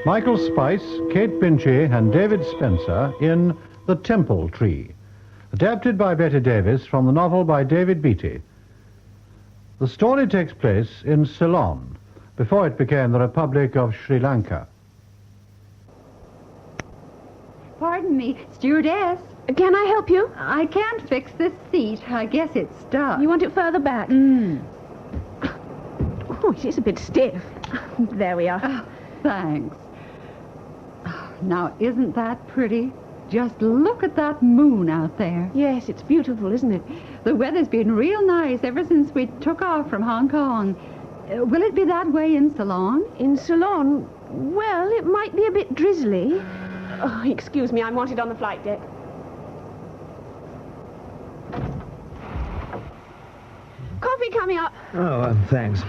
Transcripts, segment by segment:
Michael Spice, Kate Binchy, and David Spencer in The Temple Tree, adapted by Betty Davis from the novel by David Beaty. The story takes place in Ceylon, before it became the Republic of Sri Lanka. Pardon me, stewardess. Can I help you? I can't fix this seat. I guess it's stuck. You want it further back? Oh, it is a bit stiff. There we are. Oh, thanks. Now, isn't that pretty? Just look at that moon out there. Yes, it's beautiful, isn't it? The weather's been real nice ever since we took off from Hong Kong. Will it be that way in Ceylon? In Ceylon? Well, it might be a bit drizzly. Oh, excuse me, I'm wanted on the flight deck. Coffee coming up. Oh, thanks.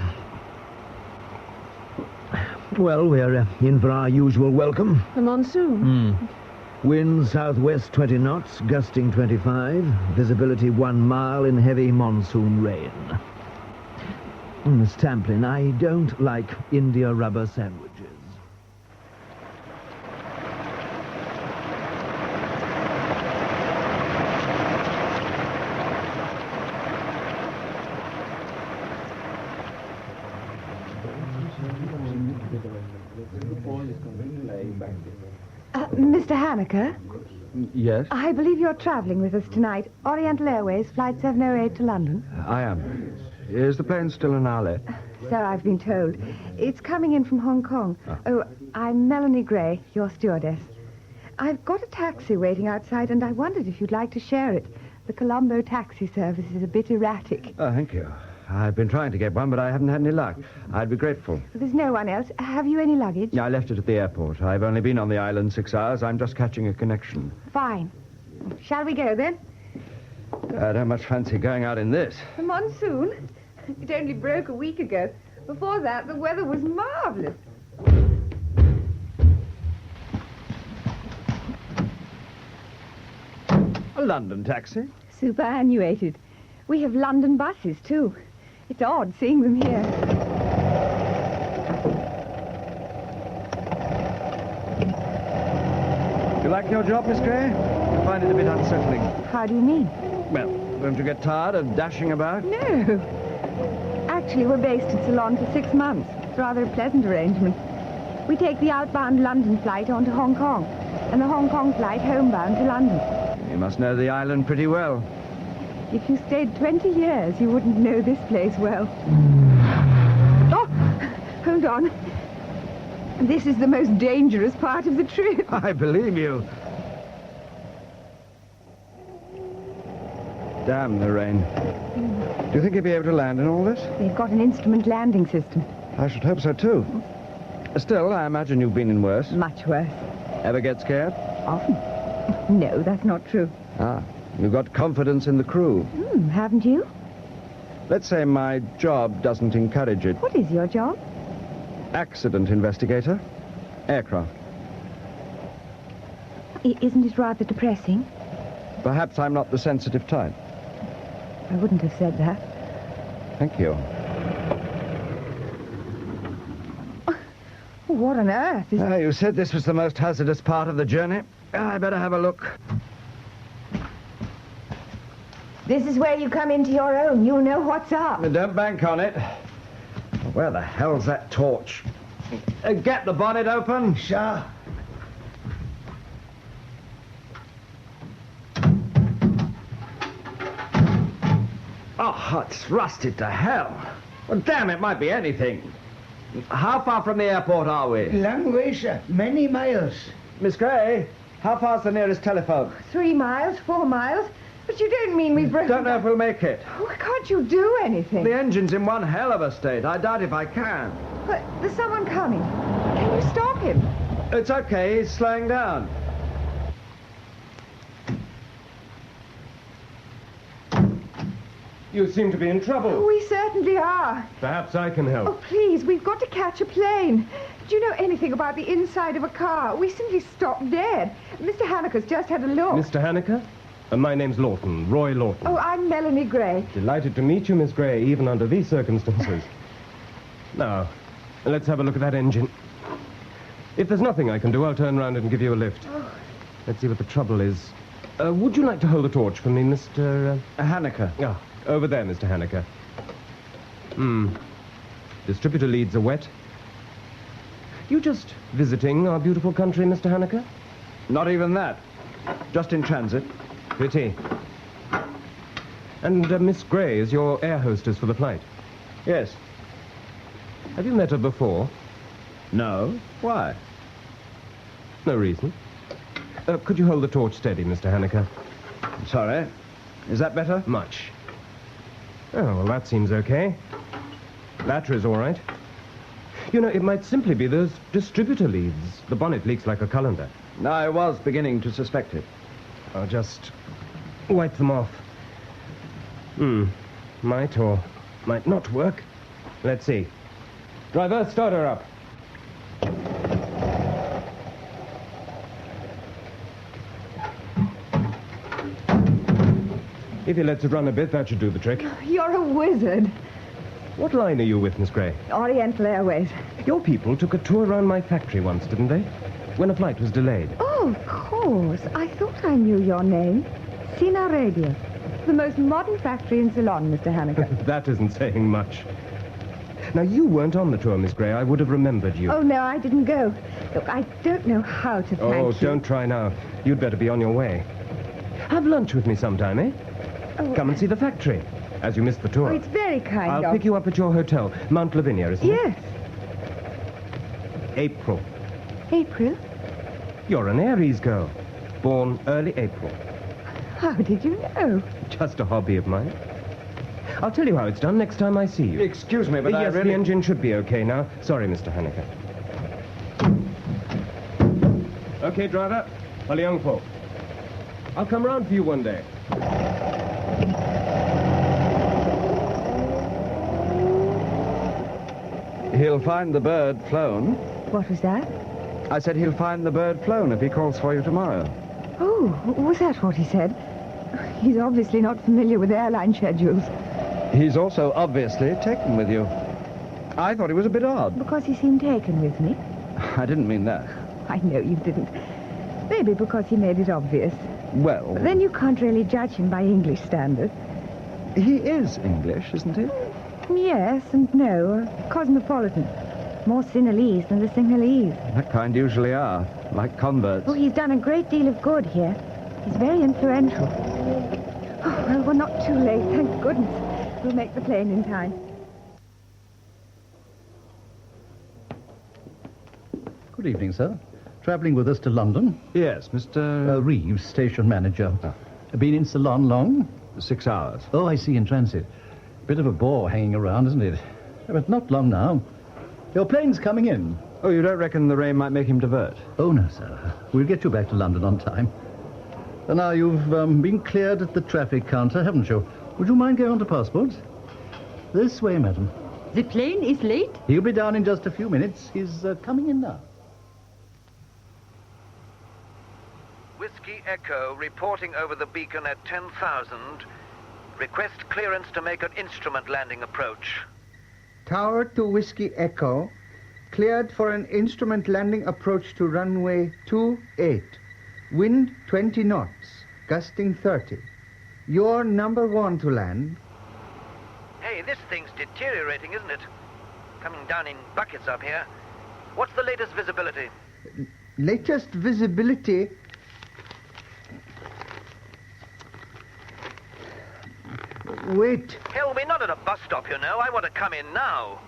Well, we're in for our usual welcome. The monsoon. Wind southwest 20 knots, gusting 25. Visibility 1 mile in heavy monsoon rain. Miss Tamplin, I don't like India rubber sandwiches. Mr. Haneker? Yes? I believe you're travelling with us tonight. Oriental Airways, flight 708 to London. I am. Is the plane still in Arlette? So I've been told. It's coming in from Hong Kong. Oh, I'm Melanie Gray, your stewardess. I've got a taxi waiting outside, and I wondered if you'd like to share it. The Colombo taxi service is a bit erratic. Oh, thank you. I've been trying to get one, but I haven't had any luck. I'd be grateful. There's no one else. Have you any luggage? I left it at the airport. I've only been on the island 6 hours. I'm just catching a connection. Fine. Shall we go, then? I don't much fancy going out in this. The monsoon? It only broke a week ago. Before that, the weather was marvellous. A London taxi? Superannuated. We have London buses, too. It's odd seeing them here. You like your job, Miss Gray? I find it a bit unsettling. How do you mean? Well, don't you get tired of dashing about? No. Actually, we're based in Ceylon for 6 months. It's rather a pleasant arrangement. We take the outbound London flight on to Hong Kong, and the Hong Kong flight homebound to London. You must know the island pretty well. If you stayed 20 years, you wouldn't know this place well. Oh, hold on. This is the most dangerous part of the trip. I believe you. Damn the rain. Do you think you'll be able to land in all this? They've got an instrument landing system. I should hope so, too. Still, I imagine you've been in worse. Much worse. Ever get scared? Often. No, that's not true. Ah, you've got confidence in the crew. Haven't you? Let's say my job doesn't encourage it. What is your job? Accident investigator. Aircraft. Isn't it rather depressing? Perhaps I'm not the sensitive type. I wouldn't have said that. Thank you. What on earth is... You said this was the most hazardous part of the journey. I better have a look. This is where you come into your own. You'll know what's up. Don't bank on it. Where the hell's that torch? Get the bonnet open. Sure. Oh, it's rusted to hell. Well, damn, it might be anything. How far from the airport are we? Long way, sir. Many miles. Miss Gray, how far's the nearest telephone? 3 miles, 4 miles. But you don't mean we've broken... Don't know if we'll make it. Why can't you do anything? The engine's in one hell of a state. I doubt if I can. But there's someone coming. Can you stop him? It's okay. He's slowing down. You seem to be in trouble. We certainly are. Perhaps I can help. Oh, please, we've got to catch a plane. Do you know anything about the inside of a car? We simply stopped dead. Mr. Haneker's just had a look. Mr. Haneker? My name's Lawton, Roy Lawton. Oh, I'm Melanie Gray. Delighted to meet you, Miss Gray, even under these circumstances. Now, let's have a look at that engine. If there's nothing I can do, I'll turn round and give you a lift. Oh. Let's see what the trouble is. Would you like to hold the torch for me, Mr. Haneker. Ah, over there, Mr. Haneker. Distributor leads are wet. You just visiting our beautiful country, Mr. Haneker? Not even that. Just in transit. Pity. And Miss Gray is your air hostess for the flight. Yes. Have you met her before? No. Why? No reason. Could you hold the torch steady, Mr. Haneker? Sorry. Is that better? Much. Oh, well, that seems okay. Battery's all right. You know, it might simply be those distributor leads. The bonnet leaks like a colander. I was beginning to suspect it. I'll just wipe them off. Might or might not work. Let's see. Driver, start her up. If he lets it run a bit, that should do the trick. You're a wizard. What line are you with, Miss Gray? Oriental Airways. Your people took a tour around my factory once, didn't they? When a flight was delayed. Oh, of course. I thought I knew your name. Chesterton Radio. The most modern factory in Ceylon, Mr. Haneker. That isn't saying much. Now, you weren't on the tour, Miss Gray. I would have remembered you. Oh, no, I didn't go. Look, I don't know how to thank you. Oh, don't try now. You'd better be on your way. Have lunch with me sometime, eh? Oh, Come and see the factory, as you missed the tour. Oh, it's very kind I'll of pick you up at your hotel, Mount Lavinia, isn't it? Yes. April. April? You're an Aries girl. Born early April. How did you know? Just a hobby of mine. I'll tell you how it's done next time I see you. Excuse me, but yes, I really... the engine should be okay now. Sorry, Mr. Haneker. Okay, driver. Well, young folk. I'll come round for you one day. He'll find the bird flown. What was that? I said he'll find the bird flown if he calls for you tomorrow. Oh, was that what he said? He's obviously not familiar with airline schedules. He's also obviously taken with you. I thought he was a bit odd. Because he seemed taken with me? I didn't mean that. I know you didn't. Maybe because he made it obvious. Well... But then you can't really judge him by English standards. He is English, isn't he? Yes and no. Cosmopolitan. More Sinhalese than the Sinhalese. That kind usually are, like converts. Oh, he's done a great deal of good here. He's very influential. Oh, well, we're not too late, thank goodness. We'll make the plane in time. Good evening, sir. Travelling with us to London. Yes, Mr... Reeves, station manager. Been in Ceylon long? 6 hours. Oh, I see, in transit. Bit of a bore hanging around, isn't it? But not long now. Your plane's coming in. Oh, you don't reckon the rain might make him divert? Oh, no, sir. We'll get you back to London on time. And now you've been cleared at the traffic counter, haven't you? Would you mind going on to passports? This way, madam. The plane is late? He'll be down in just a few minutes. He's coming in now. Whiskey Echo reporting over the beacon at 10,000. Request clearance to make an instrument landing approach. Tower to Whiskey Echo, cleared for an instrument landing approach to runway 28. Wind 20 knots, gusting 30. You're number 1 to land. Hey, this thing's deteriorating, isn't it? Coming down in buckets up here. What's the latest visibility? Latest visibility... Wait. Hell, we're not at a bus stop, you know. I want to come in now.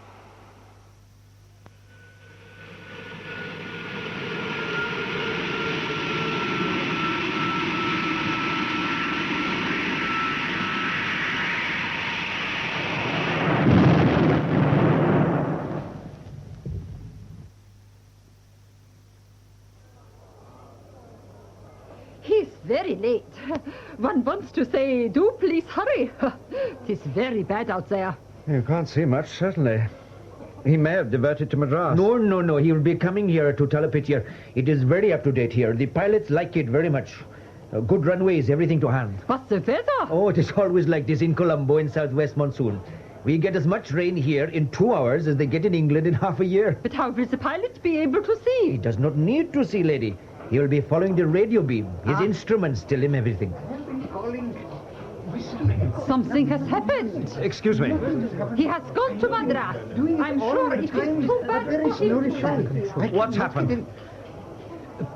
He's very late. One wants to say, do please hurry. It's very bad out there. You can't see much, certainly. He may have diverted to Madras. No. He will be coming here to Talapit. It is very up-to-date here. The pilots like it very much. Good runways, everything to hand. What's the weather? Oh, it is always like this in Colombo in southwest monsoon. We get as much rain here in 2 hours as they get in England in half a year. But how will the pilot be able to see? He does not need to see, lady. He will be following the radio beam. His instruments tell him everything. Something has happened. Excuse me. He has gone to Madras. I'm sure it is too bad for him. What's happened?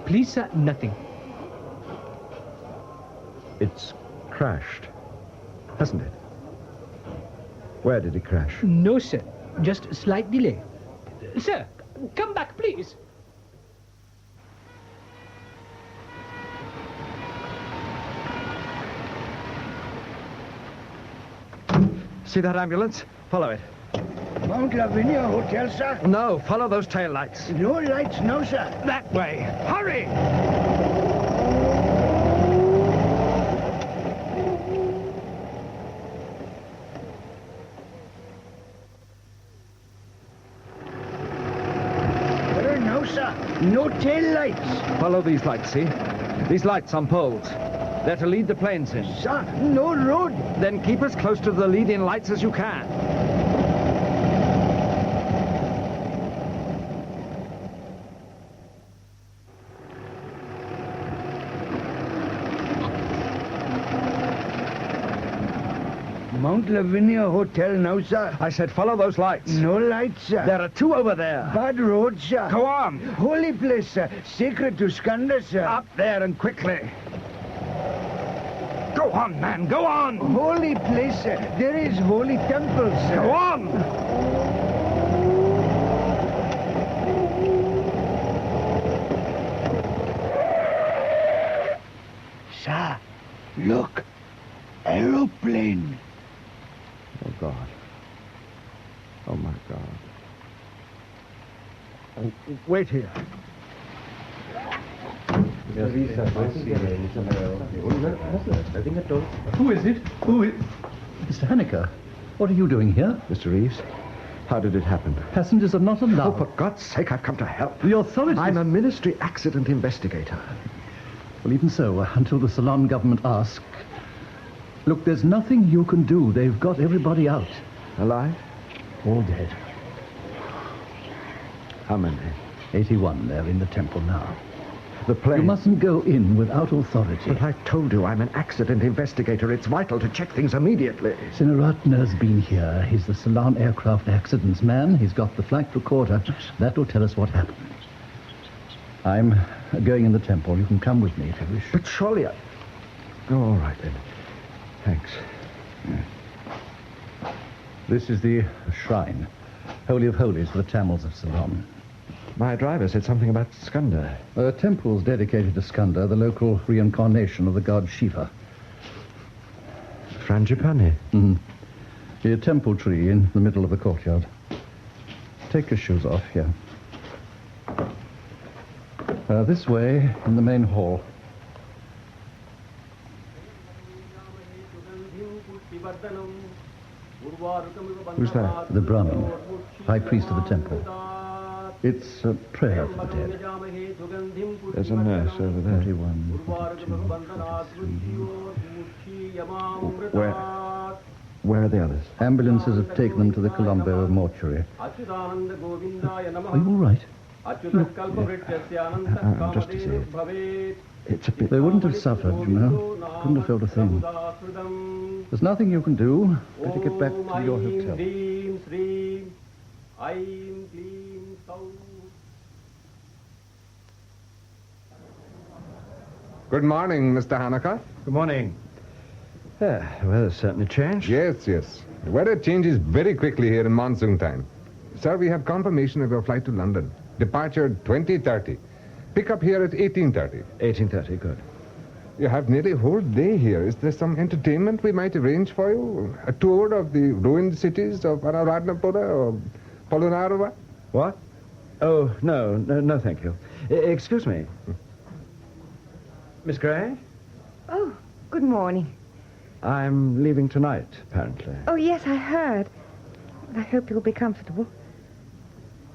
Please, sir, nothing. It's crashed, hasn't it? Where did it crash? No, sir. Just a slight delay. Sir, come back, please. See that ambulance? Follow it. Mount Lavinia Hotel, sir? No, follow those tail lights. No lights, no, sir. That way. Hurry! No, sir. No tail lights. Follow these lights, see? These lights on poles. They're to lead the planes in. Sir, no road. Then keep as close to the lead-in lights as you can. Mount Lavinia Hotel now, sir. I said follow those lights. No lights, sir. There are two over there. Bad road, sir. Go on. Holy place, sir. Sacred to Skanda, sir. Up there and quickly. Go on, man, go on. Holy place, sir. There is holy temples, sir. Go on. Sir, look. Aeroplane. Oh, God. Oh, my God. Oh, wait here. Who is it? Who is... Mr. Haneker, what are you doing here? Mr. Reeves, how did it happen? Passengers are not Oh, allowed. for God's sake, I've come to help. The authorities... I'm a ministry accident investigator. Well, even so, until the Ceylon government ask... Look, there's nothing you can do. They've got everybody out. Alive? All dead. How many? 81. They're in the temple now. The plane... You mustn't go in without authority. But I told you I'm an accident investigator. It's vital to check things immediately. Sinaratna's been here. He's the Ceylon aircraft accidents man. He's got the flight recorder. That will tell us what happened. I'm going in the temple. You can come with me if you wish. But surely I... Oh, all right, then. Thanks. This is the shrine. Holy of Holies for the Tamils of Ceylon. My driver said something about Skanda. A temple's dedicated to Skanda, the local reincarnation of the god Shiva. Frangipani. The temple tree in the middle of the courtyard. Take your shoes off here. This way, in the main hall. Who's that? The Brahmin, high priest of the temple. It's a prayer for the dead. There's a nurse over there. 41, 42, 43. Where are the others? Ambulances have taken them to the Colombo mortuary. Are you all right? Just to see it. It's a bit... They wouldn't have suffered, you know. Couldn't have felt a thing. There's nothing you can do. Better get back to your hotel. Good morning, Mr. Haneker. Good morning. Yeah, the weather's certainly changed. Yes, yes. The weather changes very quickly here in monsoon time. Sir, we have confirmation of your flight to London. Departure 20:30. Pick up here at 18:30. 18:30, good. You have nearly a whole day here. Is there some entertainment we might arrange for you? A tour of the ruined cities of Anuradhapura or Polonnaruwa? What? Oh, no, thank you. Excuse me. Miss Gray? Oh, good morning. I'm leaving tonight, apparently. Oh, yes, I heard. I hope you'll be comfortable.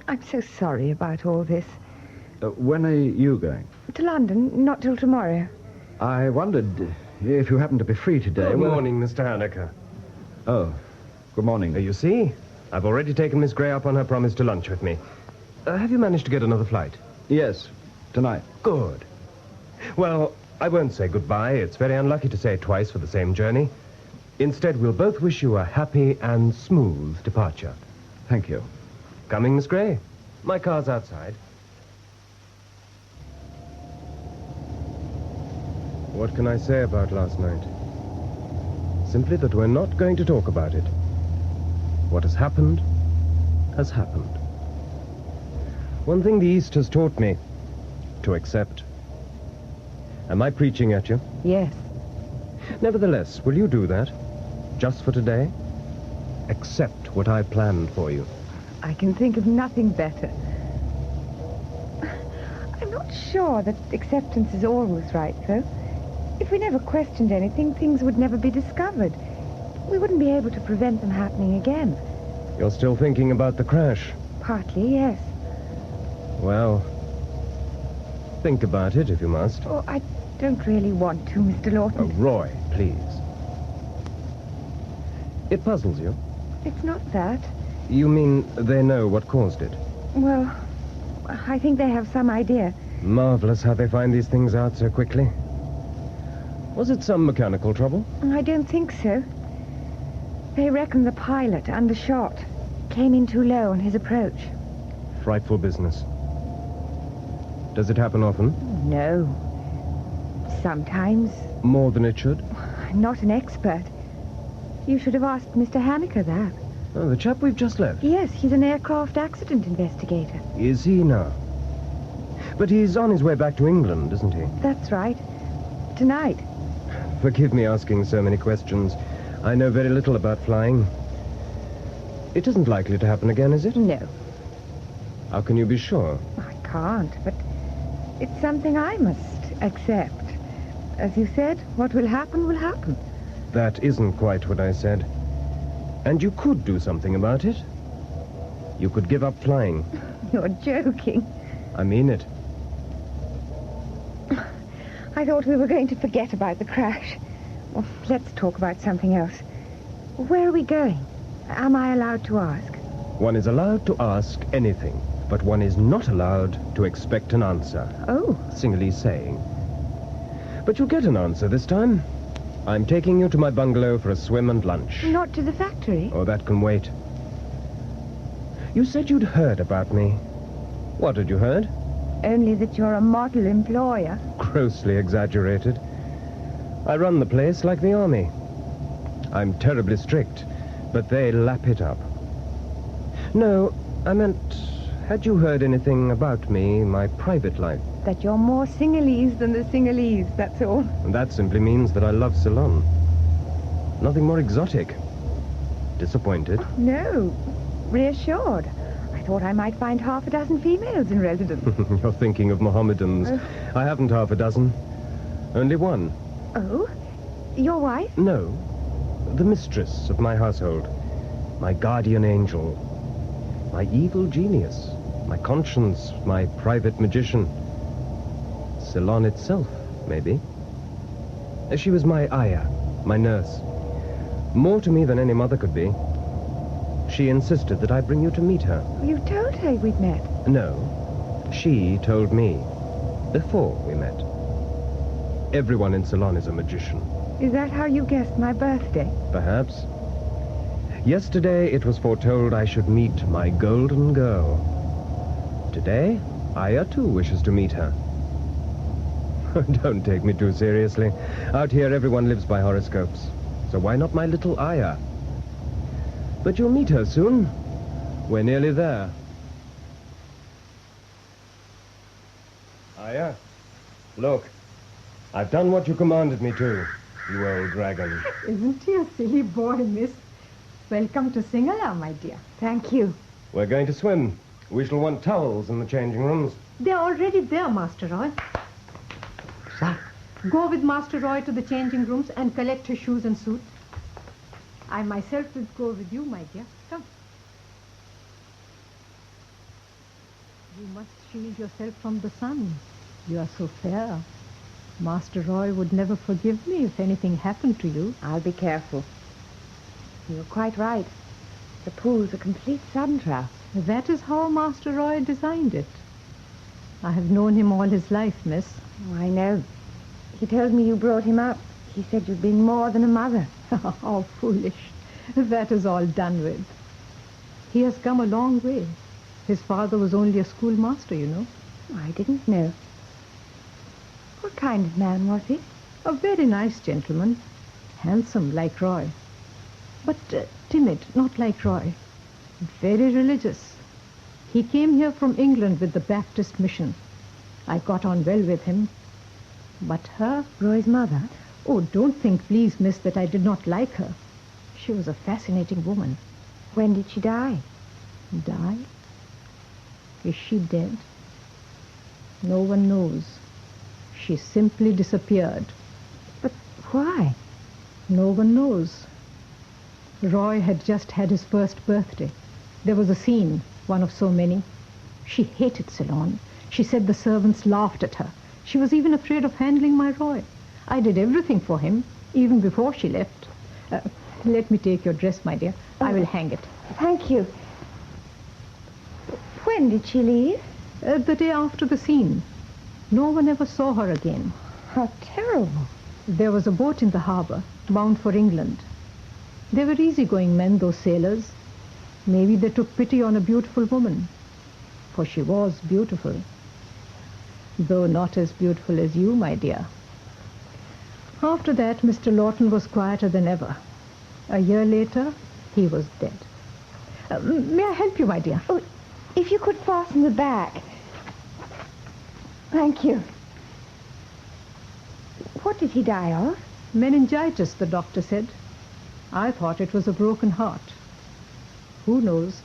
I'm so sorry about all this. When are you going? To London, not till tomorrow. I wondered if you happened to be free today. Good morning, Mr. Haneker. Oh. Good morning. You see, I've already taken Miss Gray up on her promise to lunch with me. Have you managed to get another flight? Yes, tonight. Good. Well, I won't say goodbye. It's very unlucky to say it twice for the same journey. Instead, we'll both wish you a happy and smooth departure. Thank you. Coming, Miss Gray? My car's outside. What can I say about last night? Simply that we're not going to talk about it. What has happened has happened. One thing the East has taught me, to accept. Am I preaching at you? Yes. Nevertheless, will you do that? Just for today? Accept what I planned for you. I can think of nothing better. I'm not sure that acceptance is always right, though. If we never questioned anything, things would never be discovered. We wouldn't be able to prevent them happening again. You're still thinking about the crash? Partly, yes. Well, think about it if you must. Oh, I don't really want to, Mr. Lawton. Oh, Roy, please. It puzzles you? It's not that. You mean they know what caused it? Well, I think they have some idea. Marvelous how they find these things out so quickly. Was it some mechanical trouble? I don't think so. They reckon the pilot, undershot, came in too low on his approach. Frightful business. Does it happen often? No. Sometimes. More than it should? I'm not an expert. You should have asked Mr. Haneker that. Oh, the chap we've just left? Yes, he's an aircraft accident investigator. Is he now? But he's on his way back to England, isn't he? That's right. Tonight. Forgive me asking so many questions. I know very little about flying. It isn't likely to happen again, is it? No. How can you be sure? I can't, but it's something I must accept. As you said, what will happen will happen. That isn't quite what I said. And you could do something about it. You could give up flying. You're joking. I mean it. I thought we were going to forget about the crash. Well, let's talk about something else. Where are we going? Am I allowed to ask? One is allowed to ask anything, but one is not allowed to expect an answer. Oh. Singerly's saying. But you'll get an answer this time. I'm taking you to my bungalow for a swim and lunch. Not to the factory? Oh, that can wait. You said you'd heard about me. What had you heard? Only that you're a model employer. Grossly exaggerated. I run the place like the army. I'm terribly strict, but they lap it up. No, I meant, had you heard anything about me, my private life? That you're more Sinhalese than the Sinhalese, that's all. And that simply means that I love Ceylon. Nothing more exotic. Disappointed? No, reassured. I thought I might find half a dozen females in residence. You're thinking of Mohammedans. I haven't half a dozen. Only one. Oh? Your wife? No. The mistress of my household. My guardian angel. My evil genius. My conscience. My private magician. Ceylon itself, maybe. She was my ayah, my nurse. More to me than any mother could be. She insisted that I bring you to meet her. You told her we'd met? No. She told me. Before we met. Everyone in Ceylon is a magician. Is that how you guessed my birthday? Perhaps. Yesterday it was foretold I should meet my golden girl. Today, Aya too wishes to meet her. Don't take me too seriously. Out here everyone lives by horoscopes. So why not my little Aya? But you'll meet her soon. We're nearly there. Aya, look. I've done what you commanded me to, you old dragon. Isn't he a silly boy, miss? Welcome to Singhala, my dear. Thank you. We're going to swim. We shall want towels in the changing rooms. They're already there, Master Roy. Sir. Go with Master Roy to the changing rooms and collect his shoes and suit. I myself will go with you, my dear. Come. You must shield yourself from the sun. You are so fair. Master Roy would never forgive me if anything happened to you. I'll be careful. You're quite right. The pool's a complete sun trap. That is how Master Roy designed it. I have known him all his life, miss. Oh, I know. He told me you brought him up. He said you'd been more than a mother. How foolish. That is all done with. He has come a long way. His father was only a schoolmaster, you know. I didn't know. What kind of man was he? A very nice gentleman. Handsome, like Roy. But timid, not like Roy. Very religious. He came here from England with the Baptist mission. I got on well with him. But her... Roy's mother? Oh, don't think, please, miss, that I did not like her. She was a fascinating woman. When did she die? Die? Is she dead? No one knows. She simply disappeared. But why? No one knows. Roy had just had his first birthday. There was a scene, one of so many. She hated Ceylon. She said the servants laughed at her. She was even afraid of handling my Roy. I did everything for him, even before she left. Let me take your dress, my dear. I will hang it. Thank you. When did she leave? The day after the scene. No one ever saw her again. How terrible. There was a boat in the harbor, bound for England. They were easygoing men, those sailors. Maybe they took pity on a beautiful woman. For she was beautiful. Though not as beautiful as you, my dear. After that, Mr. Lawton was quieter than ever. A year later, he was dead. May I help you, my dear? Oh, if you could fasten the back. Thank you. What did he die of? Meningitis, the doctor said. I thought it was a broken heart. Who knows?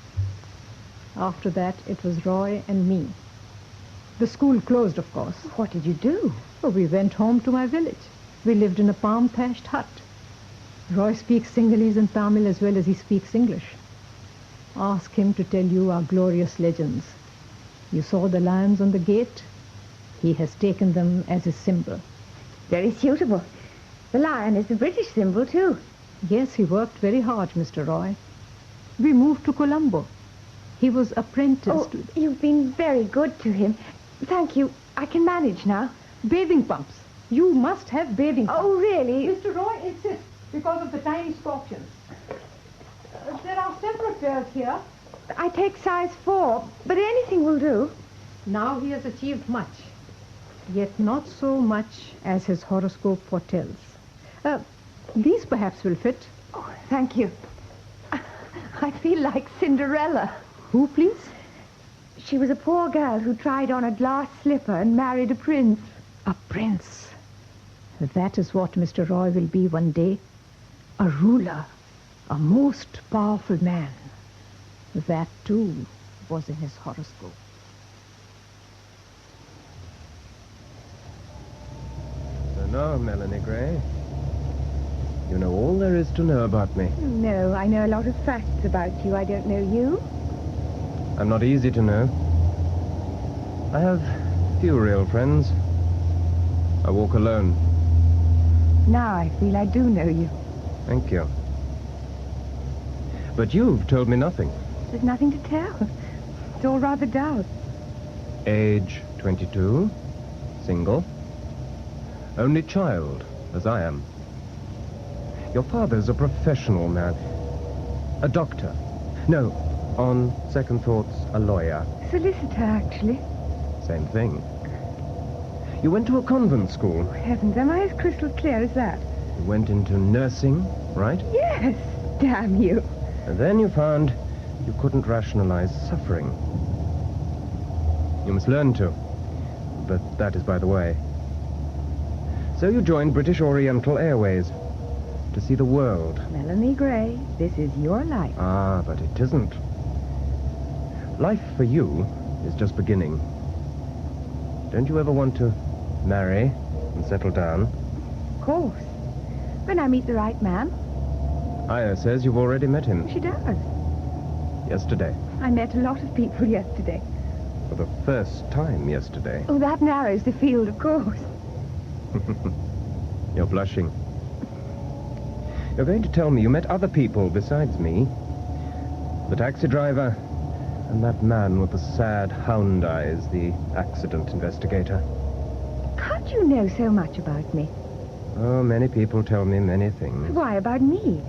After that, it was Roy and me. The school closed, of course. What did you do? Oh, we went home to my village. We lived in a palm-thatched hut. Roy speaks Sinhalese and Tamil as well as he speaks English. Ask him to tell you our glorious legends. You saw the lions on the gate? He has taken them as his symbol. Very suitable. The lion is the British symbol, too. Yes, he worked very hard, Mr. Roy. We moved to Colombo. He was apprenticed. Oh, you've been very good to him. Thank you. I can manage now. Bathing pumps. You must have bathing pumps. Oh, really? Mr. Roy insists because of the tiny scorpions. There are several pairs here. I take size 4, but anything will do. Now he has achieved much, yet not so much as his horoscope foretells. These perhaps will fit. Oh, thank you. I feel like Cinderella. Who, please? She was a poor girl who tried on a glass slipper and married a prince. A prince. That is what Mr. Roy will be one day. A ruler. A most powerful man. That, too, was in his horoscope. So now, Melanie Gray, you know all there is to know about me. No, I know a lot of facts about you. I don't know you. I'm not easy to know. I have few real friends. I walk alone. Now I feel I do know you. Thank you. But you've told me nothing. There's nothing to tell. It's all rather dull. Age 22, single, only child, as I am. Your father's a professional man. A doctor. No, on second thoughts, a lawyer. Solicitor, actually. Same thing. You went to a convent school. Heavens, am I as crystal clear as that? You went into nursing, right? Yes, damn you. And then you found you couldn't rationalize suffering. You must learn to. But that is by the way. So you joined British Oriental Airways to see the world. Melanie Gray, this is your life. Ah, but it isn't. Life for you is just beginning. Don't you ever want to marry and settle down? Of course. When I meet the right man. Aya says you've already met him. She does. Yesterday. I met a lot of people yesterday. For the first time yesterday. Oh, that narrows the field, of course. You're blushing. You're going to tell me you met other people besides me. The taxi driver, and that man with the sad hound eyes, the accident investigator. Can't you know so much about me? Oh, many people tell me many things. Why about me?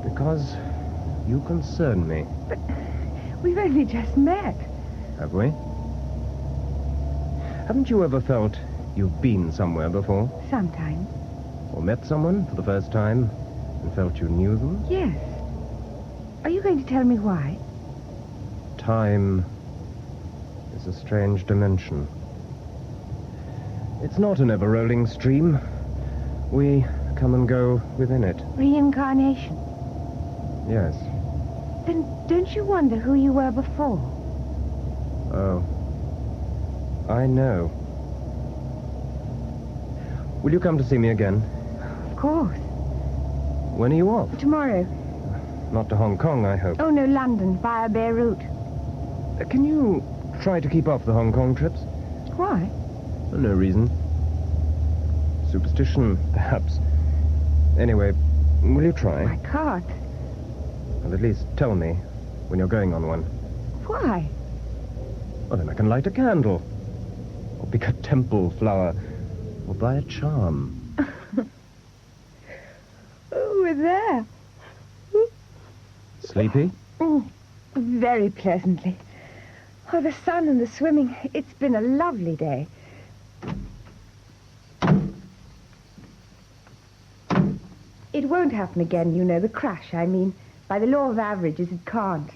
Because you concern me. But we've only just met. Have we? Haven't you ever felt you've been somewhere before? Sometimes. Or met someone for the first time and felt you knew them? Yes. Are you going to tell me why? Time is a strange dimension. It's not an ever-rolling stream. We come and go within it. Reincarnation. Yes. Then don't you wonder who you were before? Oh. I know. Will you come to see me again? Of course. When are you off? Tomorrow. Not to Hong Kong, I hope. Oh, no, London, via Beirut. Can you try to keep off the Hong Kong trips? Why? For no reason. Superstition, perhaps. Anyway, will you try? I can't. Well, at least tell me when you're going on one. Why? Well, then I can light a candle. Or pick a temple flower. Or buy a charm. Oh, we're there. Sleepy? Very pleasantly. Oh, the sun and the swimming. It's been a lovely day. It won't happen again, you know, the crash, I mean. By the law of averages, it can't.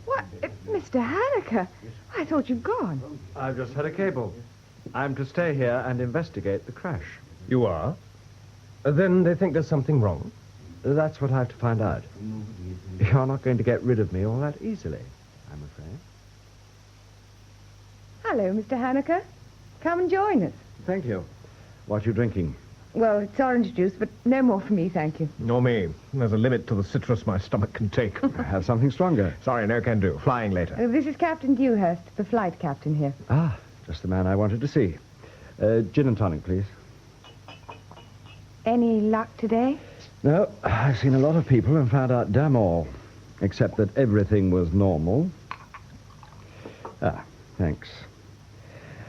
What? Mr. Haneker, I thought you'd gone. I've just had a cable. I'm to stay here and investigate the crash. You are? Then they think there's something wrong? That's what I have to find out. You're not going to get rid of me all that easily, I'm afraid. Hello, Mr. Haneker. Come and join us. Thank you. What are you drinking? Well, it's orange juice, but no more for me, thank you. Nor me. There's a limit to the citrus my stomach can take. Have something stronger. Sorry, no can do. Flying later. This is Captain Dewhurst, the flight captain here. Ah, just the man I wanted to see. Gin and tonic, please. Any luck today? No, I've seen a lot of people and found out damn all. Except that everything was normal. Ah, thanks.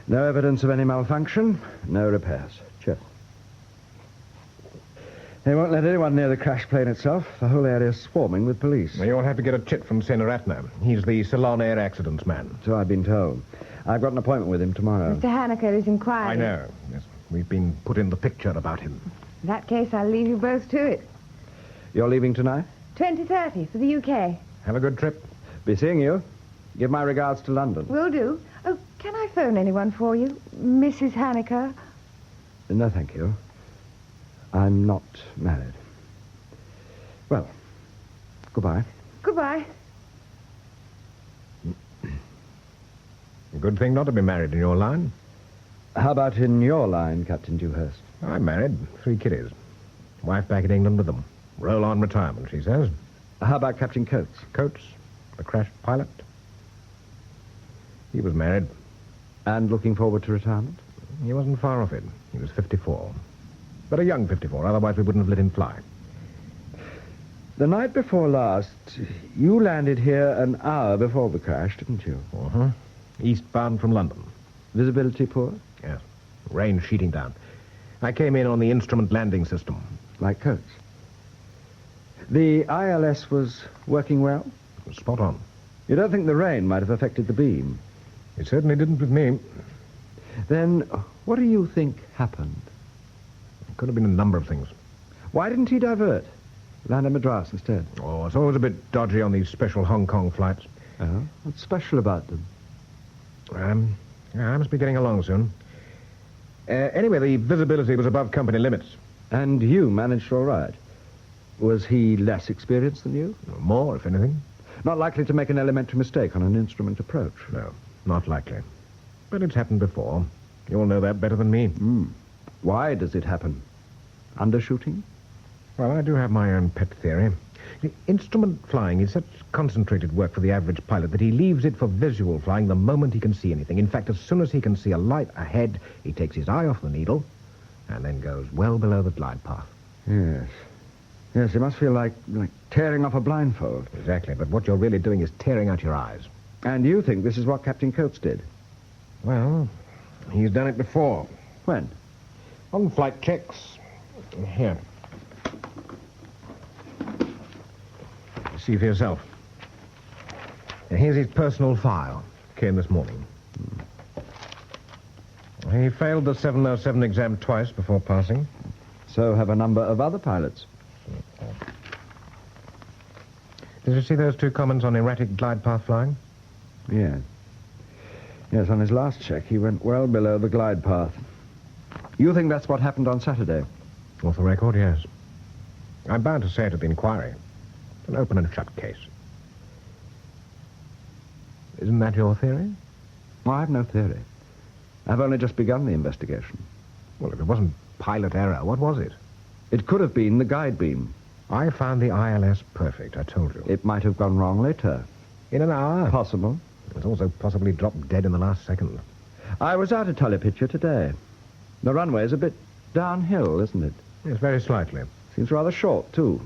No evidence of any malfunction, no repairs. Cheers. They won't let anyone near the crash plane itself. The whole area's swarming with police. Well, you'll have to get a chit from Senaratna. He's the Ceylon Air Accidents man. So I've been told. I've got an appointment with him tomorrow. Mr. Haneker is inquiring. I know. Yes, we've been put in the picture about him. In that case, I'll leave you both to it. You're leaving tonight? 20:30 for the UK. Have a good trip. Be seeing you. Give my regards to London. Will do. Oh, can I phone anyone for you? Mrs. Haneker? No, thank you. I'm not married. Well, goodbye. Goodbye. A good thing not to be married in your line. How about in your line, Captain Dewhurst? I'm married. 3 kiddies. Wife back in England with them. Roll on retirement, she says. How about Captain Coates? Coates, the crashed pilot. He was married. And looking forward to retirement? He wasn't far off it. He was 54. But a young 54, otherwise we wouldn't have let him fly. The night before last, you landed here an hour before the crash, didn't you? Uh-huh. Eastbound from London. Visibility poor? Yes. Rain sheeting down. I came in on the instrument landing system. Like Coates. The ILS was working well? Spot on. You don't think the rain might have affected the beam? It certainly didn't with me. Then what do you think happened? It could have been a number of things. Why didn't he divert? Land at Madras instead? Oh, it's always a bit dodgy on these special Hong Kong flights. Oh? What's special about them? I must be getting along soon. Anyway, the visibility was above company limits. And you managed all right. Was he less experienced than you? More, if anything. Not likely to make an elementary mistake on an instrument approach? No, not likely. But it's happened before. You'll know that better than me. Why does it happen? Undershooting? Well, I do have my own pet theory. The instrument flying is such concentrated work for the average pilot that he leaves it for visual flying the moment he can see anything. In fact, as soon as he can see a light ahead, he takes his eye off the needle and then goes well below the glide path. Yes. Yes, it must feel like tearing off a blindfold. Exactly, but what you're really doing is tearing out your eyes. And you think this is what Captain Coates did? Well, he's done it before. When? On flight checks. Here. See for yourself. Here's his personal file. Came this morning. He failed the 707 exam twice before passing. So have a number of other pilots. Did you see those 2 comments on erratic glide path flying? Yes. Yes, on his last check, he went well below the glide path. You think that's what happened on Saturday? Off the record, yes. I'm bound to say it at the inquiry. It's an open and shut case. Isn't that your theory? Well, I have no theory. I've only just begun the investigation. Well, if it wasn't pilot error, what was it? It could have been the guide beam. I found the ILS perfect, I told you. It might have gone wrong later. In an hour? Possible. It was also possibly dropped dead in the last second. I was out at Tullypitcher today. The runway's a bit downhill, isn't it? Yes, very slightly. Seems rather short, too.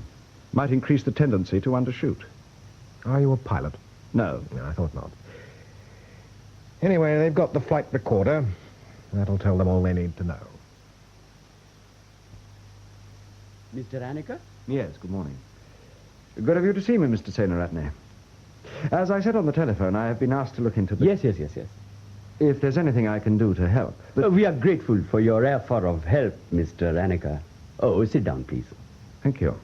Might increase the tendency to undershoot. Are you a pilot? No. No, I thought not. Anyway, they've got the flight recorder. That'll tell them all they need to know. Mr. Annika? Yes, good morning. Good of you to see me, Mr. Seyner-Ratney. As I said on the telephone, I have been asked to look into the... Yes. If there's anything I can do to help. But... we are grateful for your offer of help, Mr. Annika. Oh, sit down, please. Thank you.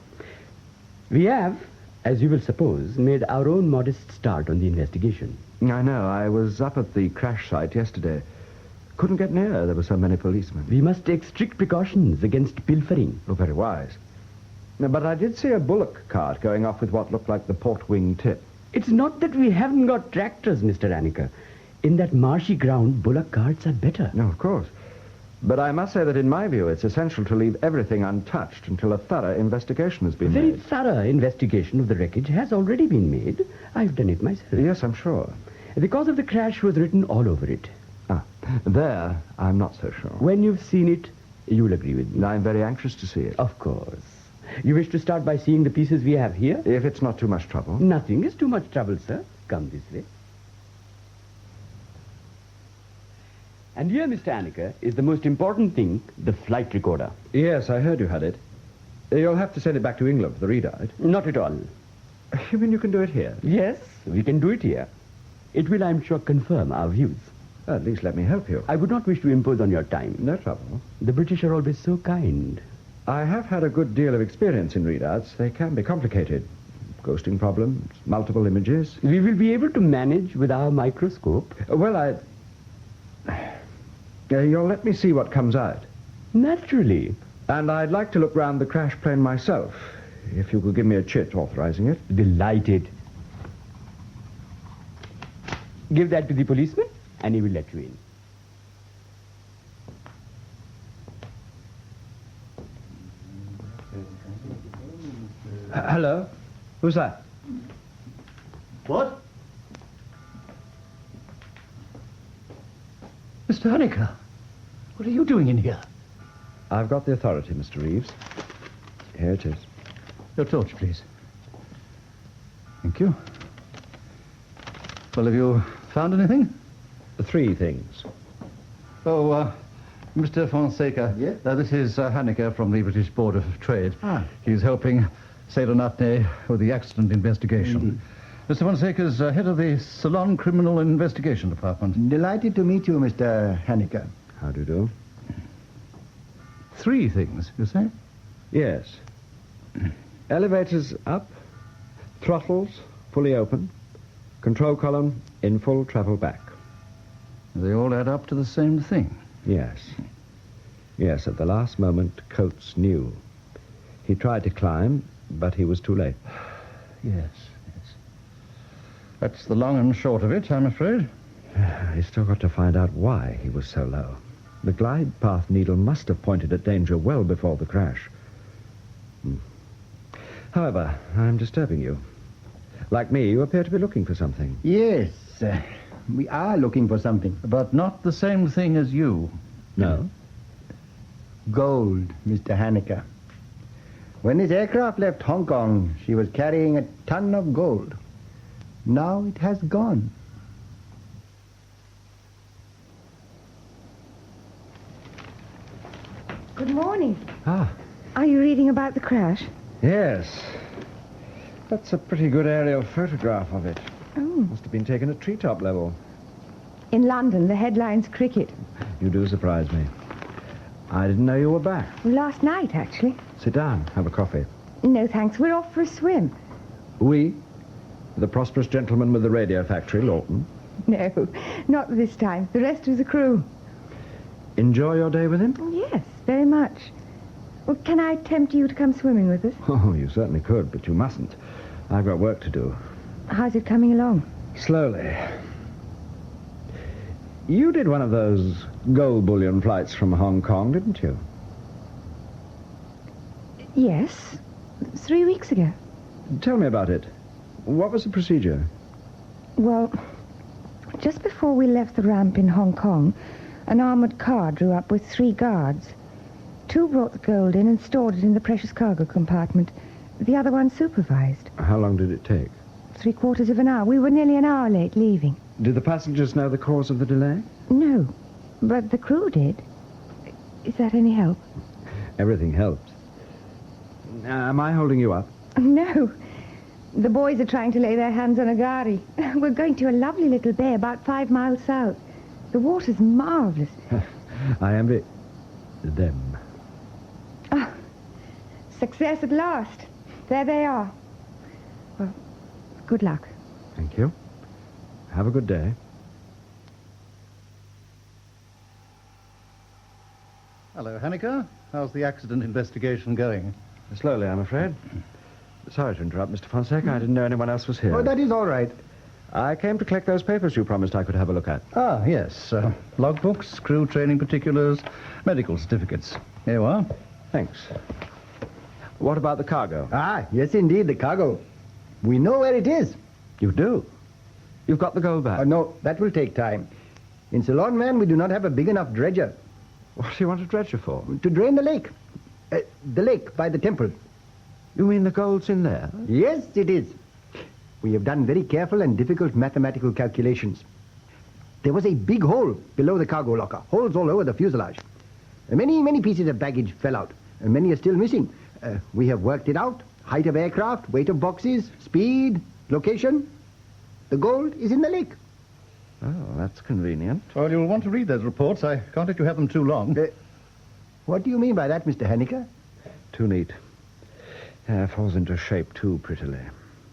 We have, as you will suppose, made our own modest start on the investigation. I know. I was up at the crash site yesterday. Couldn't get near. There were so many policemen. We must take strict precautions against pilfering. Oh, very wise. But I did see a bullock cart going off with what looked like the port wing tip. It's not that we haven't got tractors, Mr. Annika. In that marshy ground, bullock carts are better. No, of course. But I must say that in my view, it's essential to leave everything untouched until a thorough investigation has been made. Very thorough investigation of the wreckage has already been made. I've done it myself. Yes, I'm sure. The cause of the crash was written all over it. There, I'm not so sure. When you've seen it, you'll agree with me. I'm very anxious to see it. Of course. You wish to start by seeing the pieces we have here? If it's not too much trouble. Nothing is too much trouble, sir. Come this way. And here, Mr. Annika, is the most important thing, the flight recorder. Yes, I heard you had it. You'll have to send it back to England for the readout. Not at all. You mean you can do it here? Yes, we can do it here. It will, I'm sure, confirm our views. At least let me help you. I would not wish to impose on your time. No trouble. The British are always so kind. I have had a good deal of experience in readouts. They can be complicated. Ghosting problems, multiple images. We will be able to manage with our microscope. Well, you'll let me see what comes out. Naturally. And I'd like to look round the crash plane myself, if you could give me a chit authorizing it. Delighted. Give that to the policeman, and he will let you in. Hello? Who's that? What? Mr. Annika, what are you doing in here? I've got the authority, Mr. Reeves. Here it is. Your torch, please. Thank you. Well, have you found anything? 3 things. Oh, Mr. Fonseca. Yes? This is Haneke from the British Board of Trade. Ah. He's helping Seyner-Ratney with the accident investigation. Indeed. Mr. Fonseca's head of the Ceylon Criminal Investigation Department. Delighted to meet you, Mr. Haneke. How do you do? 3 things, you say? Yes. Elevators up, throttles fully open, control column in full travel back. They all add up to the same thing. Yes. Yes, at the last moment, Coates knew. He tried to climb, but he was too late. Yes. That's the long and short of it, I'm afraid. He's still got to find out why he was so low. The glide path needle must have pointed at danger well before the crash. However, I'm disturbing you. Like me, you appear to be looking for something. Yes, we are looking for something. But not the same thing as you. No? Gold, Mr. Haneke. When this aircraft left Hong Kong, she was carrying a ton of gold. Now it has gone. Good morning. Ah, Are you reading about the crash? yes. That's a pretty good aerial photograph of it. Oh. Must have been taken at treetop level. In London, the headline's cricket. You do surprise me. I didn't know you were back. Last night, actually. Sit down, have a coffee. No, thanks. We're off for a swim. We? The prosperous gentleman with the radio factory, Lawton. No, not this time. The rest of the crew. Enjoy your day with him? Yes, very much. Well, can I tempt you to come swimming with us? Oh, you certainly could, but you mustn't. I've got work to do. How's it coming along? Slowly. You did one of those gold bullion flights from Hong Kong, didn't you? Yes, 3 weeks ago. Tell me about it. What was the procedure? Well, just before we left the ramp in Hong Kong, an armored car drew up with 3 guards. 2 brought the gold in and stored it in the precious cargo compartment. The other one supervised. How long did it take? 3/4 of an hour. We were nearly an hour late leaving. Did the passengers know the cause of the delay? No, but the crew did. Is that any help? Everything helped. Am I holding you up? No. The boys are trying to lay their hands on a gharry. We're going to a lovely little bay about 5 miles south. The water's marvellous. I envy them. Ah, success at last. There they are. Well, good luck. Thank you. Have a good day. Hello, Haneker. How's the accident investigation going? Slowly, I'm afraid. Sorry to interrupt, Mr. Fonseca. I didn't know anyone else was here. Oh, that is all right. I came to collect those papers you promised I could have a look at. Ah, yes. Logbooks, crew training particulars, medical certificates. Here you are. Thanks. What about the cargo? Ah, yes, indeed, the cargo. We know where it is. You do? You've got the gold back? No, that will take time. In Ceylon, man, we do not have a big enough dredger. What do you want a dredger for? To drain the lake. The lake by the temple. You mean the gold's in there? Yes, it is. We have done very careful and difficult mathematical calculations. There was a big hole below the cargo locker. Holes all over the fuselage. Many pieces of baggage fell out. And many are still missing. We have worked it out. Height of aircraft, weight of boxes, speed, location. The gold is in the lake. Oh, that's convenient. Well, you'll want to read those reports. I can't let you have them too long. What do you mean by that, Mr. Haneker? Too neat. Falls into shape too prettily.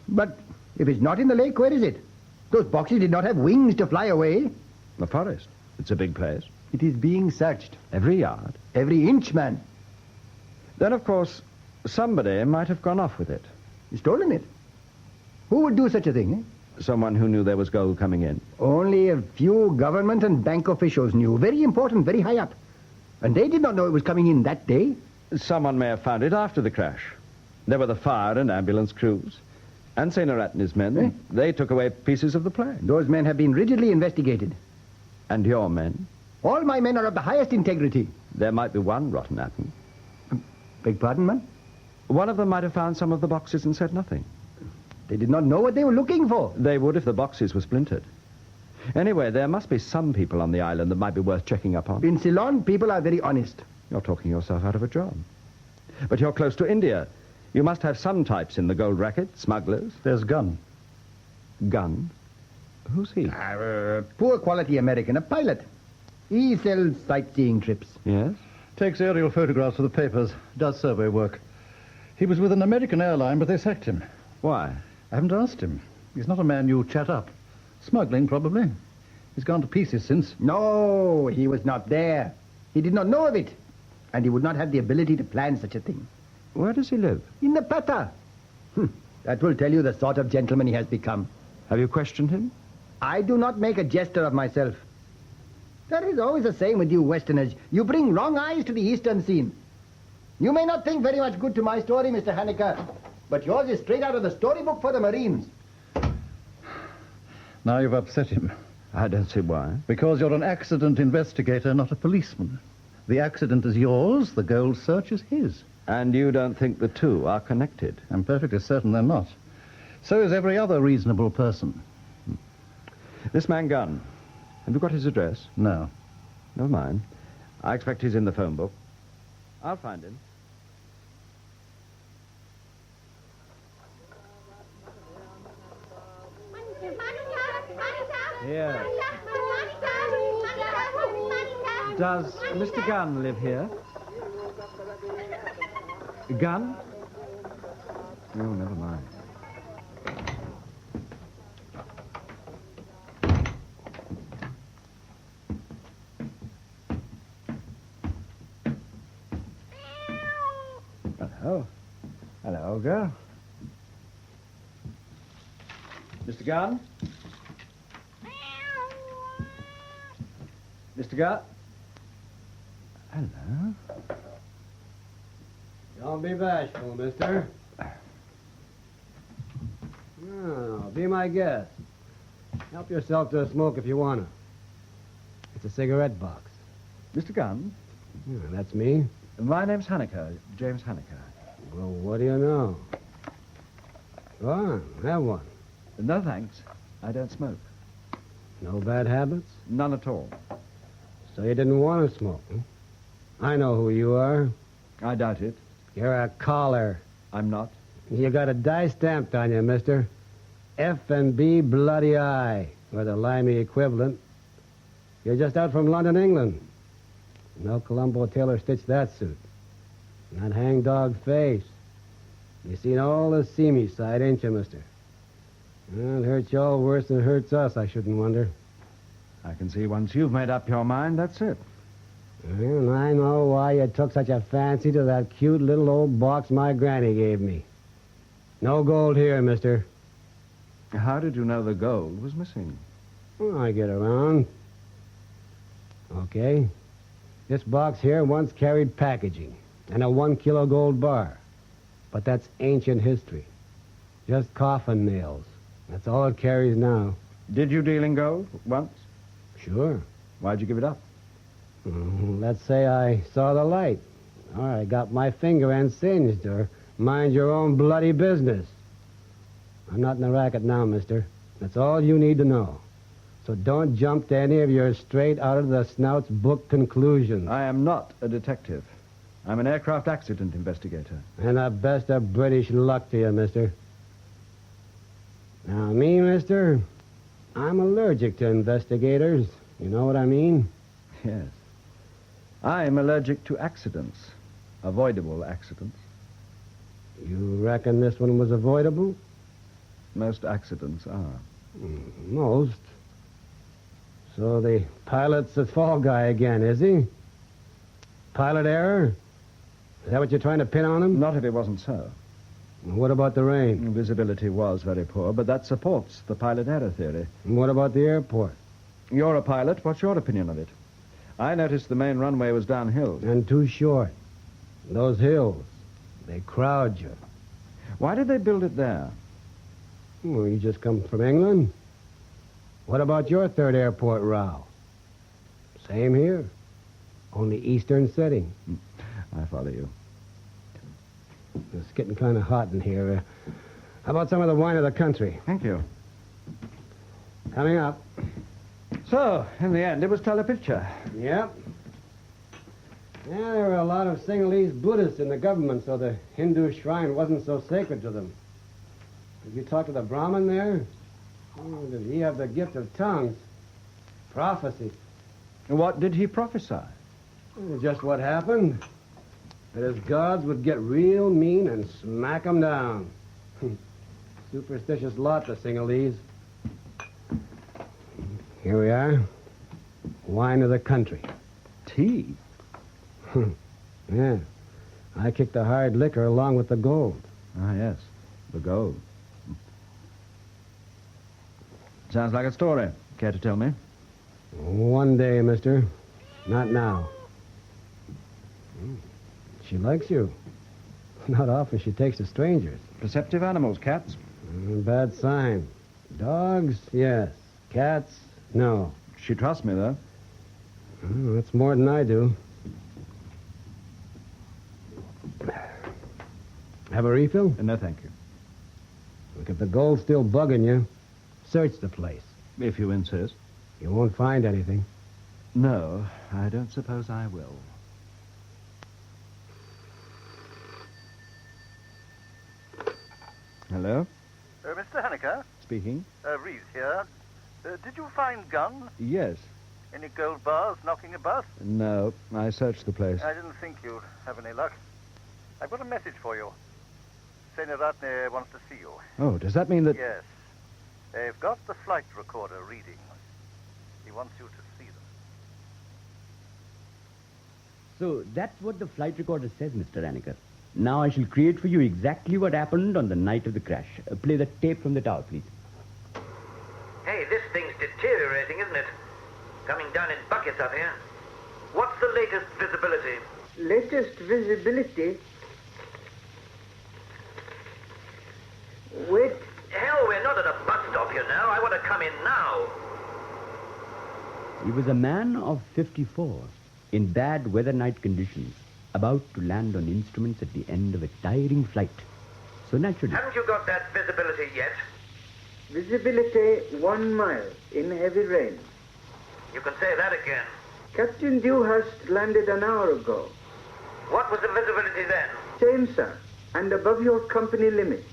But if it's not in the lake, where is it? Those boxes did not have wings to fly away. The forest. It's a big place. It is being searched. Every yard? Every inch, man. Then, of course, somebody might have gone off with it. Stolen it? Who would do such a thing, eh? Someone who knew there was gold coming in. Only a few government and bank officials knew. Very important, very high up. And they did not know it was coming in that day. Someone may have found it after the crash. There were the fire and ambulance crews. And Seymour and his men. They took away pieces of the plane. Those men have been rigidly investigated. And your men? All my men are of the highest integrity. There might be one rotten apple. Beg pardon, man? One of them might have found some of the boxes and said nothing. They did not know what they were looking for. They would if the boxes were splintered. Anyway, there must be some people on the island that might be worth checking up on. In Ceylon, people are very honest. You're talking yourself out of a job. But you're close to India. You must have some types in the gold racket, smugglers. There's Gunn. Gunn? Who's he? Poor quality American, a pilot. He sells sightseeing trips. Yes? Takes aerial photographs for the papers, does survey work. He was with an American airline, but they sacked him. Why? I haven't asked him. He's not a man you chat up. Smuggling, probably. He's gone to pieces since. No, he was not there. He did not know of it. And he would not have the ability to plan such a thing. Where does he live? In the Pata. That will tell you the sort of gentleman he has become. Have you questioned him? I do not make a jester of myself. That is always the same with you Westerners. You bring wrong eyes to the Eastern scene. You may not think very much good to my story, Mr. Haneker, but yours is straight out of the storybook for the Marines. Now you've upset him. I don't see why. Because you're an accident investigator, not a policeman. The accident is yours, the gold search is his. And you don't think the two are connected? I'm perfectly certain they're not. So is every other reasonable person. This man Gunn, have you got his address? No. Never mind. I expect he's in the phone book. I'll find him. Here. Does Mr. Gunn live here? Gunn? Oh, never mind. Hello. Hello, girl. Mr. Gunn? Mr. Gunn? Hello. Don't be bashful, mister. Oh, be my guest. Help yourself to a smoke if you want to. It's a cigarette box. Mr. Gunn? Yeah, that's me. My name's Haneker, James Haneker. Well, what do you know? Go on, have one. No, thanks. I don't smoke. No bad habits? None at all. So you didn't want to smoke, huh? I know who you are. I doubt it. You're a caller. I'm not. You got a die stamped on you, mister. F&B Bloody Eye, or the limey equivalent. You're just out from London, England. No Colombo tailor stitched that suit. Not hangdog face. You seen all the seamy side, ain't you, mister? Well, it hurts you all worse than it hurts us, I shouldn't wonder. I can see once you've made up your mind, that's it. And I know why you took such a fancy to that cute little old box my granny gave me. No gold here, mister. How did you know the gold was missing? Well, I get around. Okay. This box here once carried packaging and a 1 kilo gold bar. But that's ancient history. Just coffin nails. That's all it carries now. Did you deal in gold once? Sure. Why'd you give it up? Let's say I saw the light. Or I got my finger end singed, or mind your own bloody business. I'm not in the racket now, mister. That's all you need to know. So don't jump to any of your straight-out-of-the-snout's book conclusions. I am not a detective. I'm an aircraft accident investigator. And the best of British luck to you, mister. Now, me, mister, I'm allergic to investigators. You know what I mean? Yes. I'm allergic to accidents. Avoidable accidents. You reckon this one was avoidable? Most accidents are. Most. So the pilot's a fall guy again, is he? Pilot error? Is that what you're trying to pin on him? Not if it wasn't so. What about the rain? Visibility was very poor, but that supports the pilot error theory. And what about the airport? You're a pilot. What's your opinion of it? I noticed the main runway was downhill. And too short. Those hills, they crowd you. Why did they build it there? Well, you just come from England. What about your third airport row? Same here. Only eastern setting. I follow you. It's getting kind of hot in here. How about some of the wine of the country? Thank you. Coming up. So, in the end, it was telepicture. Yep. Yeah, there were a lot of Sinhalese Buddhists in the government, so the Hindu shrine wasn't so sacred to them. Did you talk to the Brahmin there? Oh, did he have the gift of tongues? Prophecy. What did he prophesy? Just what happened. That his gods would get real mean and smack 'em down. Superstitious lot, the Sinhalese. Here we are. Wine of the country. Tea? Yeah. I kicked the hard liquor along with the gold. Ah, yes. The gold. Sounds like a story. Care to tell me? One day, mister. Not now. She likes you. Not often she takes to strangers. Perceptive animals, cats. Bad sign. Dogs, yes. Cats, no. She trusts me, though. Oh, that's more than I do. Have a refill? No, thank you. Look, if the gold's still bugging you, search the place. If you insist. You won't find anything. No, I don't suppose I will. Hello? Mr. Haneker? Speaking. Reeves here. Did you find gun? Yes. Any gold bars knocking about? No, I searched the place. I didn't think you'd have any luck. I've got a message for you. Senaratne wants to see you. Oh, does that mean that... Yes. They've got the flight recorder readings. He wants you to see them. So that's what the flight recorder says, Mr. Aniker. Now I shall create for you exactly what happened on the night of the crash. Play the tape from the tower, please. Hey, this thing's deteriorating, isn't it? Coming down in buckets up here. What's the latest visibility? Latest visibility? Wait. Hell, we're not at a bus stop, you know. I want to come in now. He was a man of 54, in bad weather night conditions, about to land on instruments at the end of a tiring flight. So naturally... Haven't you got that visibility yet? Visibility 1 mile in heavy rain. You can say that again. Captain Dewhurst landed an hour ago. What was the visibility then? Same, sir, and above your company limits.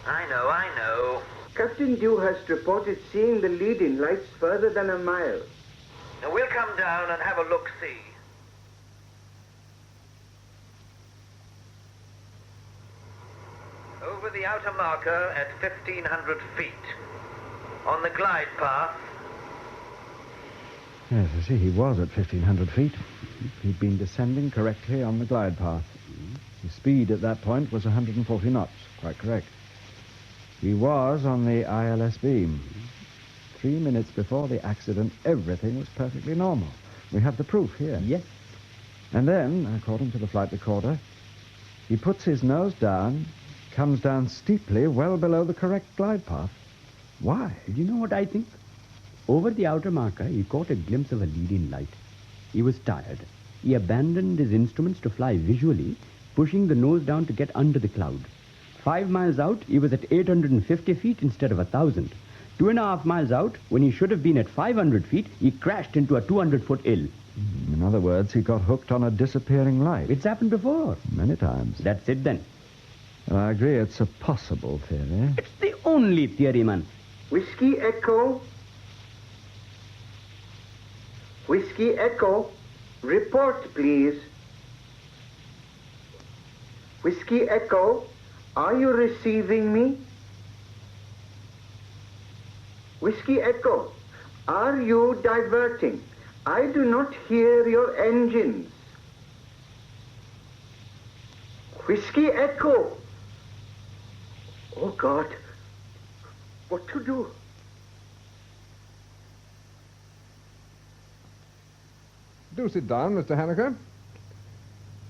I know. Captain Dewhurst reported seeing the leading lights further than a mile. Now we'll come down and have a look-see. Over the outer marker at 1,500 feet. On the glide path. Yes, I see he was at 1,500 feet. He'd been descending correctly on the glide path. His speed at that point was 140 knots. Quite correct. He was on the ILS beam. 3 minutes before the accident, everything was perfectly normal. We have the proof here. Yes. And then, according to the flight recorder, he puts his nose down, comes down steeply, well below the correct glide path. Why? Do you know what I think? Over the outer marker, he caught a glimpse of a leading light. He was tired. He abandoned his instruments to fly visually, pushing the nose down to get under the cloud. 5 miles out, he was at 850 feet instead of 1,000. 2.5 miles out, when he should have been at 500 feet, he crashed into a 200-foot hill. In other words, he got hooked on a disappearing light. It's happened before. Many times. That's it then. I agree it's a possible theory. It's the only theory, man. Whiskey Echo. Whiskey Echo. Report, please. Whiskey Echo. Are you receiving me? Whiskey Echo, are you diverting? I do not hear your engines. Whiskey Echo. Oh, God. What to do? Do sit down, Mr. Haneker.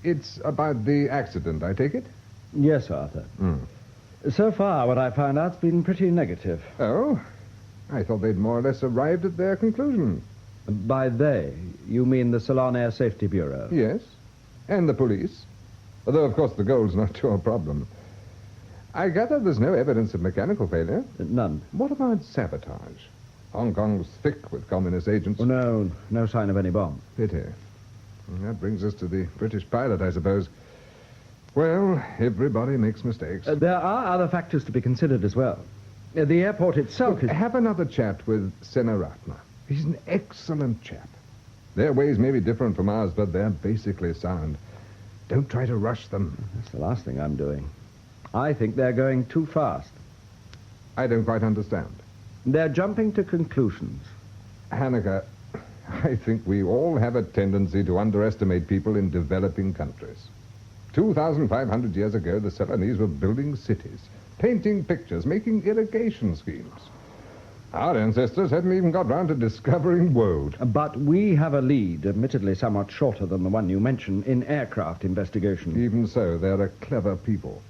It's about the accident, I take it? Yes, Arthur. So far, what I found out's been pretty negative. Oh? I thought they'd more or less arrived at their conclusion. By they, you mean the Ceylon Air Safety Bureau? Yes. And the police. Although, of course, the gold's not your problem. I gather there's no evidence of mechanical failure? None. What about sabotage? Hong Kong's thick with communist agents. Oh, no sign of any bomb. Pity. And that brings us to the British pilot, I suppose. Well, everybody makes mistakes. There are other factors to be considered as well. The airport itself is... Have another chat with Senaratne. He's an excellent chap. Their ways may be different from ours, but they're basically sound. Don't try to rush them. That's the last thing I'm doing. I think they're going too fast. I don't quite understand. They're jumping to conclusions. Haneker, I think we all have a tendency to underestimate people in developing countries. 2,500 years ago, the Ceylonese were building cities, painting pictures, making irrigation schemes. Our ancestors hadn't even got round to discovering woad. But we have a lead, admittedly somewhat shorter than the one you mentioned, in aircraft investigation. Even so, they're a clever people.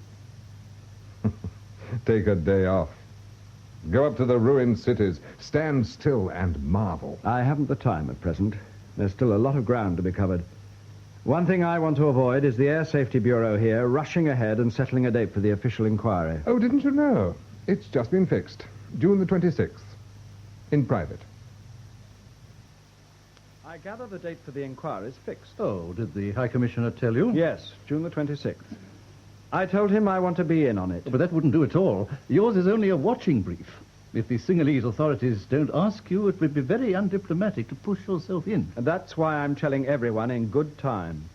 Take a day off. Go up to the ruined cities, stand still and marvel. I haven't the time at present. There's still a lot of ground to be covered. One thing I want to avoid is the Air Safety Bureau here rushing ahead and settling a date for the official inquiry. Oh, didn't you know? It's just been fixed. June the 26th. In private. I gather the date for the inquiry is fixed. Oh, did the High Commissioner tell you? Yes, June the 26th. I told him I want to be in on it. But that wouldn't do at all. Yours is only a watching brief. If the Sinhalese authorities don't ask you, it would be very undiplomatic to push yourself in. And that's why I'm telling everyone in good time.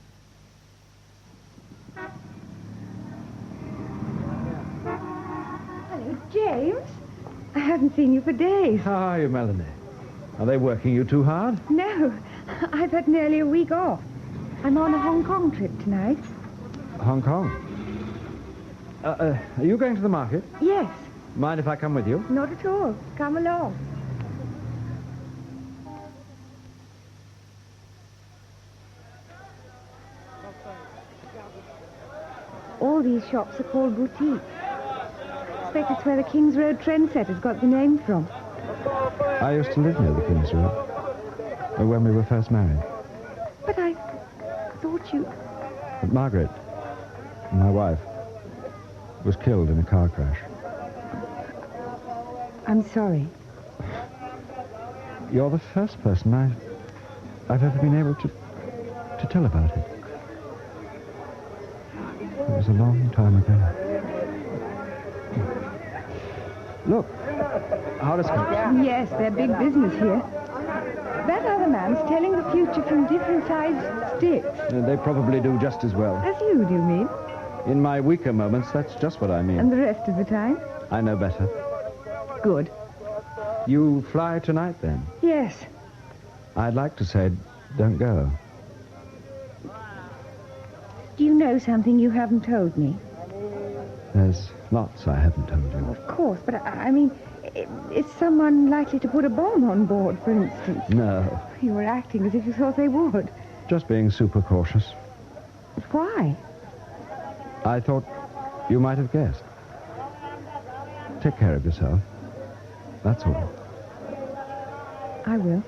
Hello, James. I haven't seen you for days. How are you, Melanie? Are they working you too hard? No, I've had nearly a week off. I'm on a Hong Kong trip tonight. Hong Kong? Are you going to the market? Yes, Mind if I come with you? not at all. Come along. All these shops are called boutiques. I expect it's where the King's Road trendsetters got the name from. I used to live near the King's Road. When we were first married. But I thought you... But Margaret, my wife, was killed in a car crash. I'm sorry. You're the first person I've ever been able to tell about it. It was a long time ago. Look, horoscopes. Yes, they're big business here. That other man's telling the future from different sized sticks. They probably do just as well. As you do, mean? In my weaker moments, that's just what I mean. And the rest of the time? I know better. Good. You fly tonight, then? Yes. I'd like to say, don't go. Do you know something you haven't told me? There's lots I haven't told you. Of course, but I mean, is someone likely to put a bomb on board, for instance? No, You were acting as if you thought they would. just being super cautious. But why? I thought you might have guessed. Take care of yourself. That's all. I will.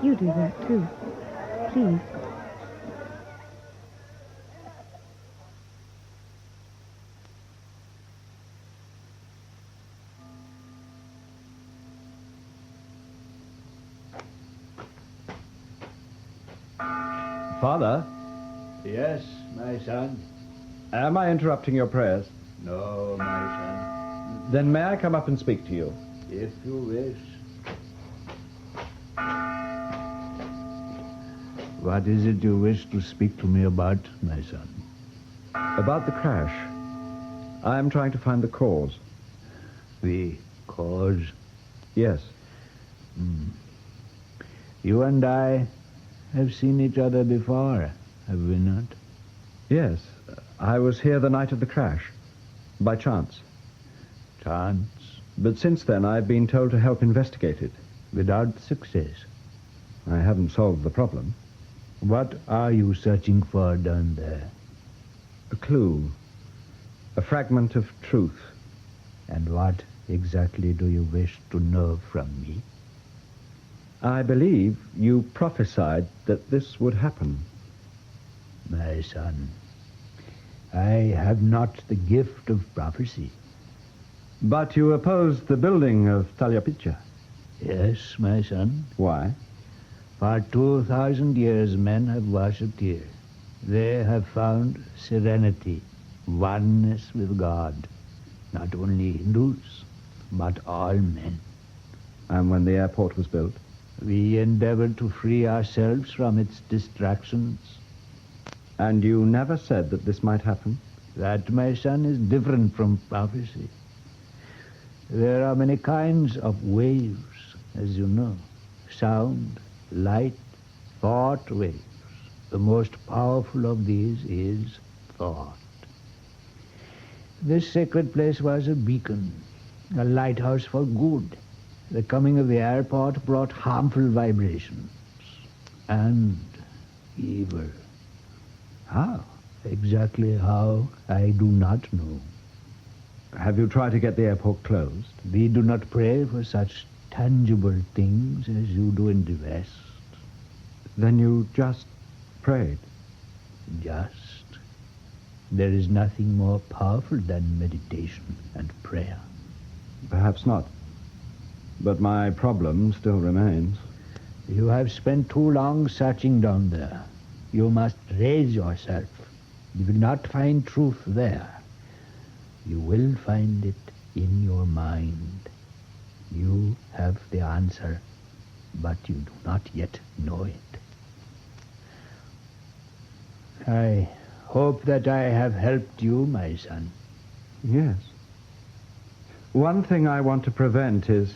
You do that, too. Please. Father? Yes, my son. Am I interrupting your prayers? No, my son. Then may I come up and speak to you? If you wish. What is it you wish to speak to me about, my son? About the crash. I am trying to find the cause. The cause? Yes. You and I have seen each other before, have we not? Yes. I was here the night of the crash. By chance. Chance? But since then, I've been told to help investigate it. Without success. I haven't solved the problem. What are you searching for down there? A clue. A fragment of truth. And what exactly do you wish to know from me? I believe you prophesied that this would happen. My son, I have not the gift of prophecy. But you opposed the building of Talyapicha. Yes, my son. Why? For 2,000 years men have worshipped here. They have found serenity, oneness with God. Not only Hindus, but all men. And when the airport was built? We endeavored to free ourselves from its distractions. And you never said that this might happen? That, my son, is different from prophecy. There are many kinds of waves, as you know. Sound, light, thought waves. The most powerful of these is thought. This sacred place was a beacon, a lighthouse for good. The coming of the airport brought harmful vibrations and evil. How? Exactly how, I do not know. Have you tried to get the airport closed? We do not pray for such tangible things as you do in the West. Then you just prayed. Just. There is nothing more powerful than meditation and prayer. Perhaps not. But my problem still remains. You have spent too long searching down there. You must raise yourself. You will not find truth there. You will find it in your mind. You have the answer, but you do not yet know it. I hope that I have helped you, my son. Yes. One thing I want to prevent is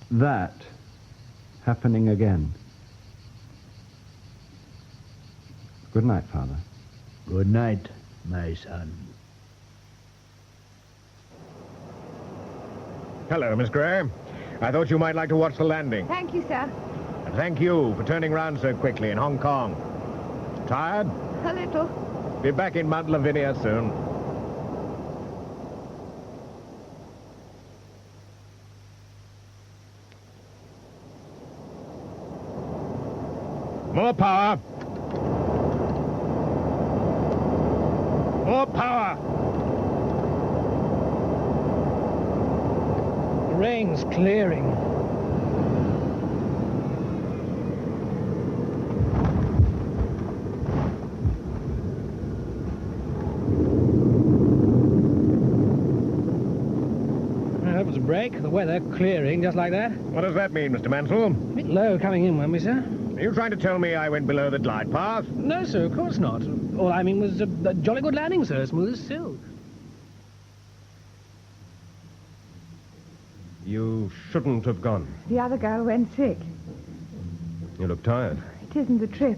that happening again. Good night, Father. Good night, my son. Hello, Miss Gray. I thought you might like to watch the landing. Thank you, sir. And thank you for turning round so quickly in Hong Kong. Tired? A little. Be back in Mount Lavinia soon. More power. More power. The rain's clearing. I hope it's a break. The weather clearing just like that. What does that mean, Mr. Mansell? A bit low coming in, weren't we, sir? Are you trying to tell me I went below the glide path? No, sir, of course not. All I mean was a jolly good landing, sir, smooth as silk. You shouldn't have gone. The other girl went sick. You look tired. It isn't the trip.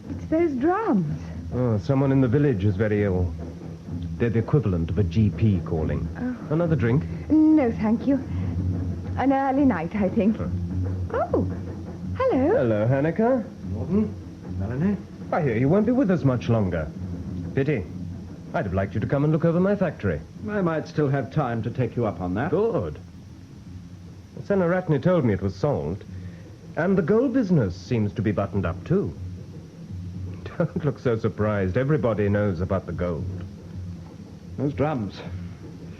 It's those drums. Oh, someone in the village is very ill. They're the equivalent of a GP calling. Oh. Another drink? No, thank you. An early night, I think. Oh, hello. Hello, Hanukkah. Morton, Melanie. I hear you won't be with us much longer. Pity. I'd have liked you to come and look over my factory. I might still have time to take you up on that. Good. Senaratne told me it was solved. And the gold business seems to be buttoned up, too. Don't look so surprised. Everybody knows about the gold. Those drums.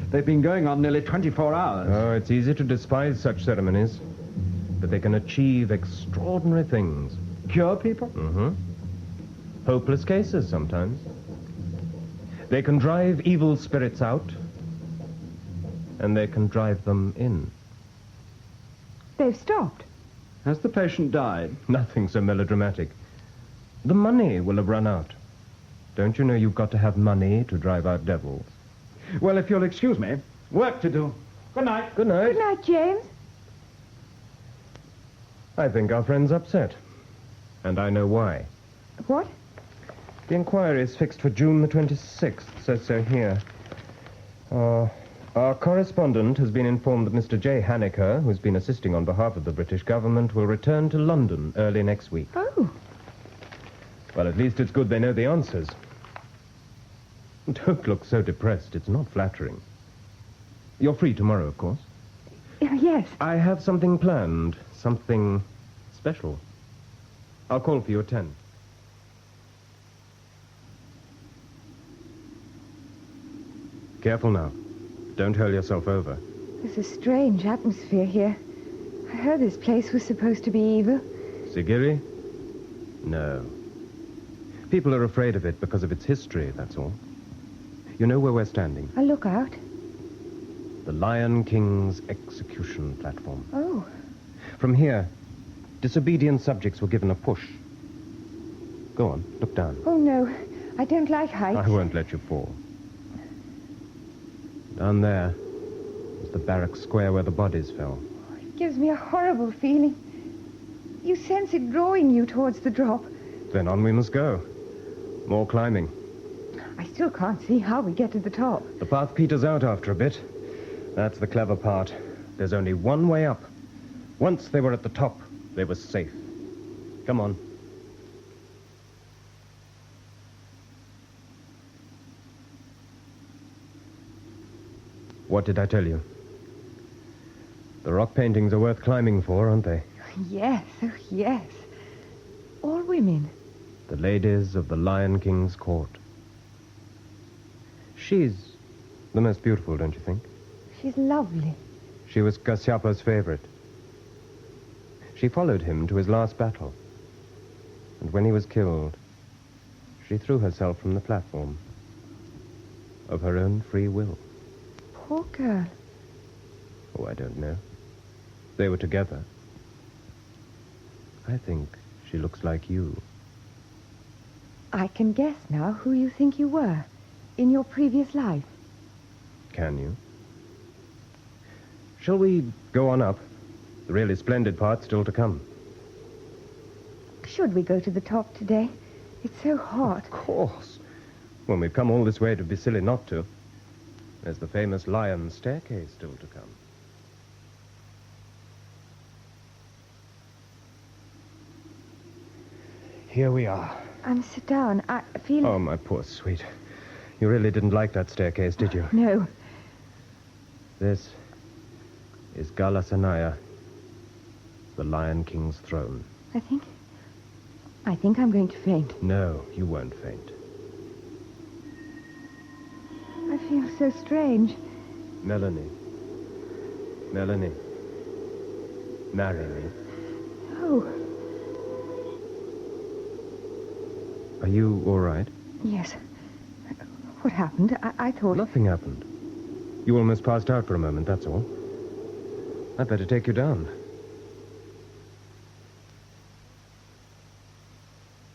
They've been going on nearly 24 hours. Oh, it's easy to despise such ceremonies. But they can achieve extraordinary things. Cure people? Mm-hmm. Hopeless cases, sometimes. They can drive evil spirits out. And they can drive them in. They've stopped. Has the patient died? Nothing so melodramatic. The money will have run out. Don't you know you've got to have money to drive out devils? Well, if you'll excuse me, work to do. Good night. Good night. Good night, James. I think our friend's upset. And I know why. What? The inquiry is fixed for June the 26th. Says so here. Our correspondent has been informed that Mr. J. Haneker, who's been assisting on behalf of the British government, will return to London early next week. Oh. Well, at least it's good they know the answers. Don't look so depressed. It's not flattering. You're free tomorrow, of course. Yes. I have something planned. Something special. I'll call for you at 10. Careful now. Don't hurl yourself over. There's a strange atmosphere here. I heard this place was supposed to be evil. Sigiri? No. People are afraid of it because of its history, that's all. You know where we're standing? A lookout. The Lion King's execution platform. Oh. From here, disobedient subjects were given a push. Go on, look down. Oh, no. I don't like heights. I won't let you fall. Down there is the barrack square where the bodies fell. It gives me a horrible feeling. You sense it drawing you towards the drop. Then on we must go. More climbing. I still can't see how we get to the top. The path peters out after a bit. That's the clever part. There's only one way up. Once they were at the top, they were safe. Come on. What did I tell you? The rock paintings are worth climbing for, aren't they? Yes, oh yes. All women. The ladies of the Lion King's court. She's the most beautiful, don't you think? She's lovely. She was Kasyapa's favorite. She followed him to his last battle. And when he was killed, she threw herself from the platform of her own free will. Poor girl. Oh, I don't know. They were together. I think she looks like you. I can guess now who you think you were in your previous life. Can you? Shall we go on up? The really splendid part's still to come. Should we go to the top today? It's so hot. Of course. When we've come all this way, it'd be silly not to. There's the famous lion's staircase still to come. Here we are. Sit down. I feel... Oh, my poor sweet. You really didn't like that staircase, did you? No. This is Galasanaya, the Lion King's throne. I think I'm going to faint. No, you won't faint. I feel so strange. Melanie. Melanie. Marry me. Oh. Are you all right? Yes. What happened? I thought... Nothing happened. You almost passed out for a moment, that's all. I'd better take you down.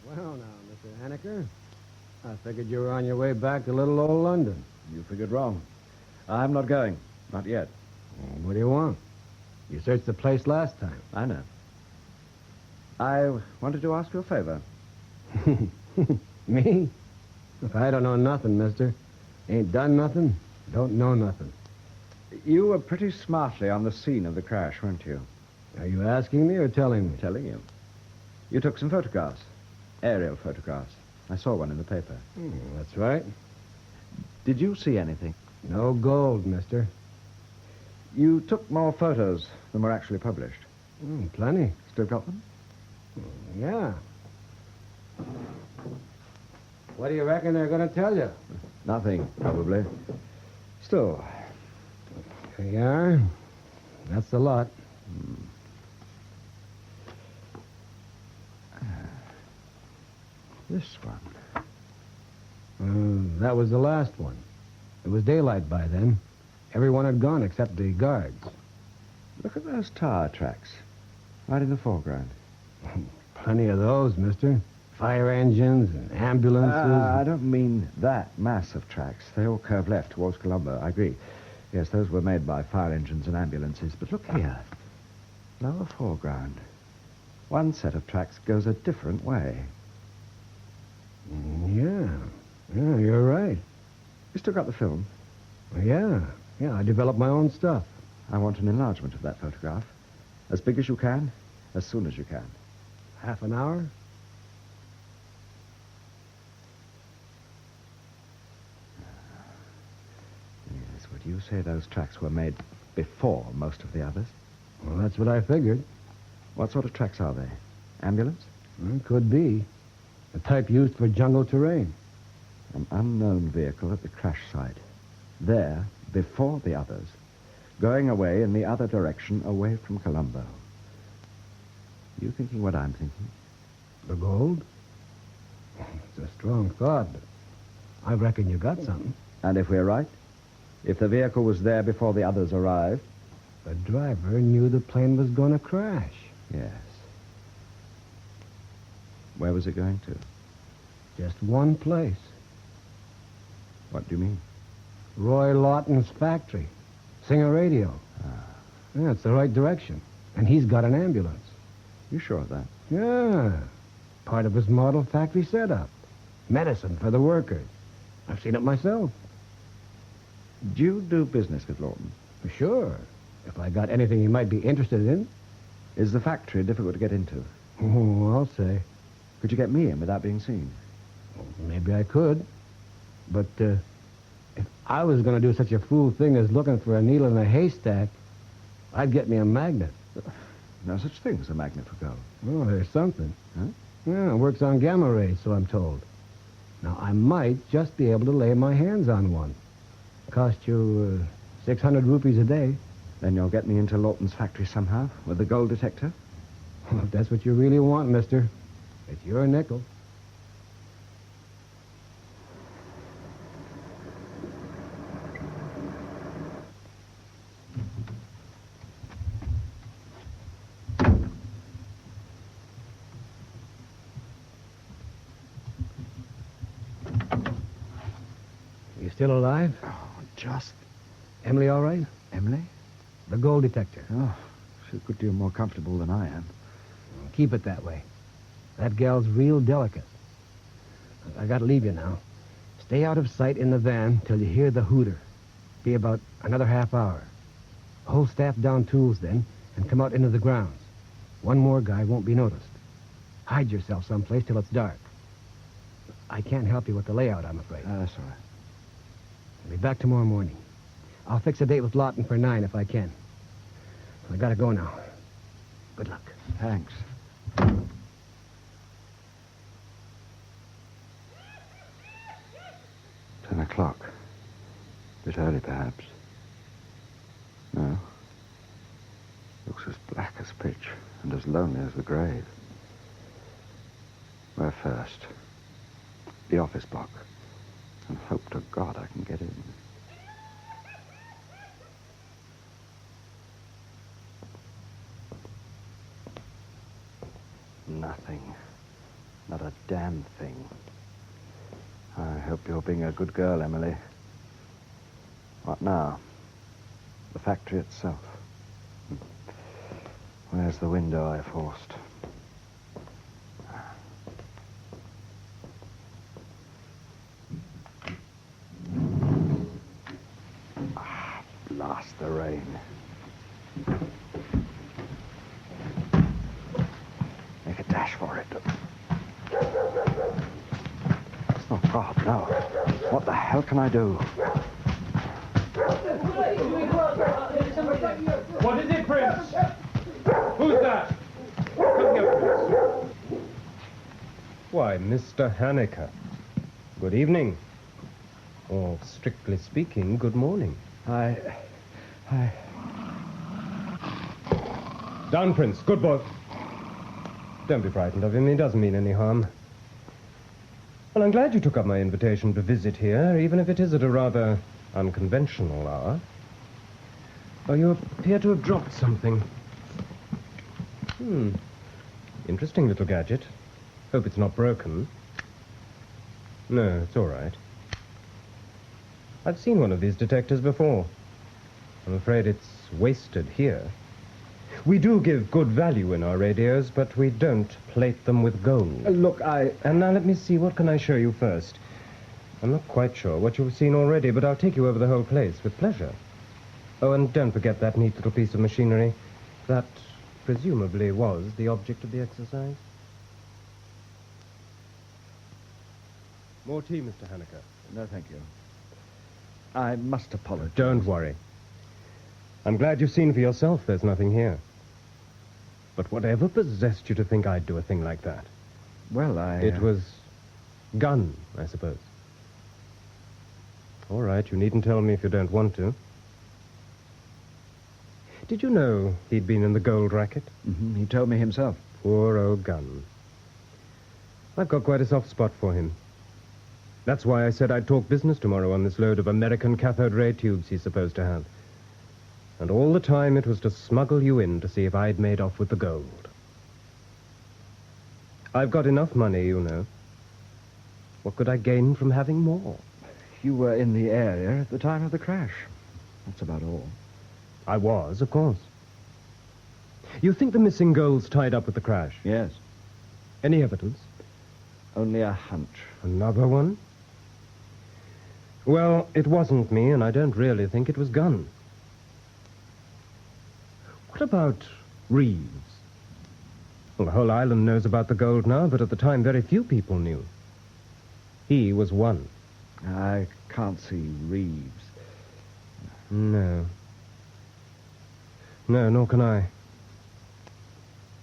Well, now, Mr. Haneker, I figured you were on your way back to little old London. You figured wrong. I'm not going. Not yet. Well, what do you want? You searched the place last time. I know. I wanted to ask you a favor. Me? Look, I don't know nothing, mister. Ain't done nothing, don't know nothing. You were pretty smartly on the scene of the crash, weren't you? Are you asking me or telling me? Telling you. You took some photographs. Aerial photographs. I saw one in the paper. That's right. Did you see anything? No gold, mister. You took more photos than were actually published. Plenty. Still got them? Yeah. What do you reckon they're going to tell you? Nothing, probably. Still. There you are. That's a lot. This one. That was the last one. It was daylight by then. Everyone had gone except the guards. Look at those tire tracks. Right in the foreground. Plenty of those, mister. Fire engines and ambulances. I don't mean that mass of tracks. They all curve left towards Colombo, I agree. Yes, those were made by fire engines and ambulances. But look here. Lower foreground. One set of tracks goes a different way. Yeah, you're right. You still got the film? Yeah, I developed my own stuff. I want an enlargement of that photograph. As big as you can, as soon as you can. Half an hour? Yes, would you say those tracks were made before most of the others? Well, that's what I figured. What sort of tracks are they? Ambulance? Could be. The type used for jungle terrain. An unknown vehicle at the crash site. There, before the others. Going away in the other direction, away from Colombo. You thinking what I'm thinking? The gold? It's a strong thought, but I reckon you got something. And if we're right? If the vehicle was there before the others arrived? The driver knew the plane was going to crash. Yes. Where was it going to? Just one place. What do you mean? Roy Lawton's factory. Singer Radio. Yeah, it's the right direction. And he's got an ambulance. You sure of that? Yeah. Part of his model factory setup. Medicine for the workers. I've seen it myself. Do you do business with Lawton? Sure. If I got anything he might be interested in. Is the factory difficult to get into? Oh, I'll say. Could you get me in without being seen? Well, maybe I could. But if I was going to do such a fool thing as looking for a needle in a haystack, I'd get me a magnet. No such thing as a magnet for gold. Oh, there's something. Huh? Yeah, it works on gamma rays, so I'm told. Now, I might just be able to lay my hands on one. Cost you 600 rupees a day. Then you'll get me into Lawton's factory somehow with the gold detector? Well, if that's what you really want, mister, it's your nickel. You still alive? Oh, just... Emily all right? Emily? The gold detector. Oh, she's a good deal more comfortable than I am. Keep it that way. That gal's real delicate. I gotta leave you now. Stay out of sight in the van till you hear the hooter. Be about another half hour. Whole staff down tools then, and come out into the grounds. One more guy won't be noticed. Hide yourself someplace till it's dark. I can't help you with the layout, I'm afraid. That's all right. I'll be back tomorrow morning. I'll fix a date with Lawton for 9 if I can. I gotta go now. Good luck. Thanks. 10 o'clock. Bit early, perhaps. No. Looks as black as pitch and as lonely as the grave. Where first? The office block. And hope to God I can get in. Nothing. Not a damn thing. I hope you're being a good girl, Emily. What now? The factory itself. Where's the window I forced? Blast the rain. Make a dash for it. Oh, God, no. What the hell can I do? What is it, Prince? Who's that? Come here, Prince. Why, Mr. Haneker. Good evening. Or, strictly speaking, good morning. I... Down, Prince. Good boy. Don't be frightened of him. He doesn't mean any harm. Well, I'm glad you took up my invitation to visit here, even if it is at a rather unconventional hour. Oh, you appear to have dropped something. Interesting little gadget. Hope it's not broken. No, it's all right. I've seen one of these detectors before. I'm afraid it's wasted here. We do give good value in our radios, but we don't plate them with gold. Look, And now let me see, what can I show you first? I'm not quite sure what you've seen already, but I'll take you over the whole place with pleasure. Oh, and don't forget that neat little piece of machinery. That presumably was the object of the exercise. More tea, Mr. Haneker. No, thank you. I must apologize. Don't worry. I'm glad you've seen for yourself there's nothing here. But whatever possessed you to think I'd do a thing like that? Well, It was gun, I suppose. All right, you needn't tell me if you don't want to. Did you know he'd been in the gold racket? Mm-hmm. He told me himself. Poor old gun. I've got quite a soft spot for him. That's why I said I'd talk business tomorrow on this load of American cathode ray tubes he's supposed to have. And all the time it was to smuggle you in to see if I'd made off with the gold. I've got enough money, you know. What could I gain from having more? You were in the area at the time of the crash. That's about all. I was, of course. You think the missing gold's tied up with the crash? Yes. Any evidence? Only a hunch. Another one? Well, it wasn't me, and I don't really think it was Gunn. What about Reeves? Well, the whole island knows about the gold now, but at the time very few people knew. He was one. I can't see Reeves. No. No, nor can I.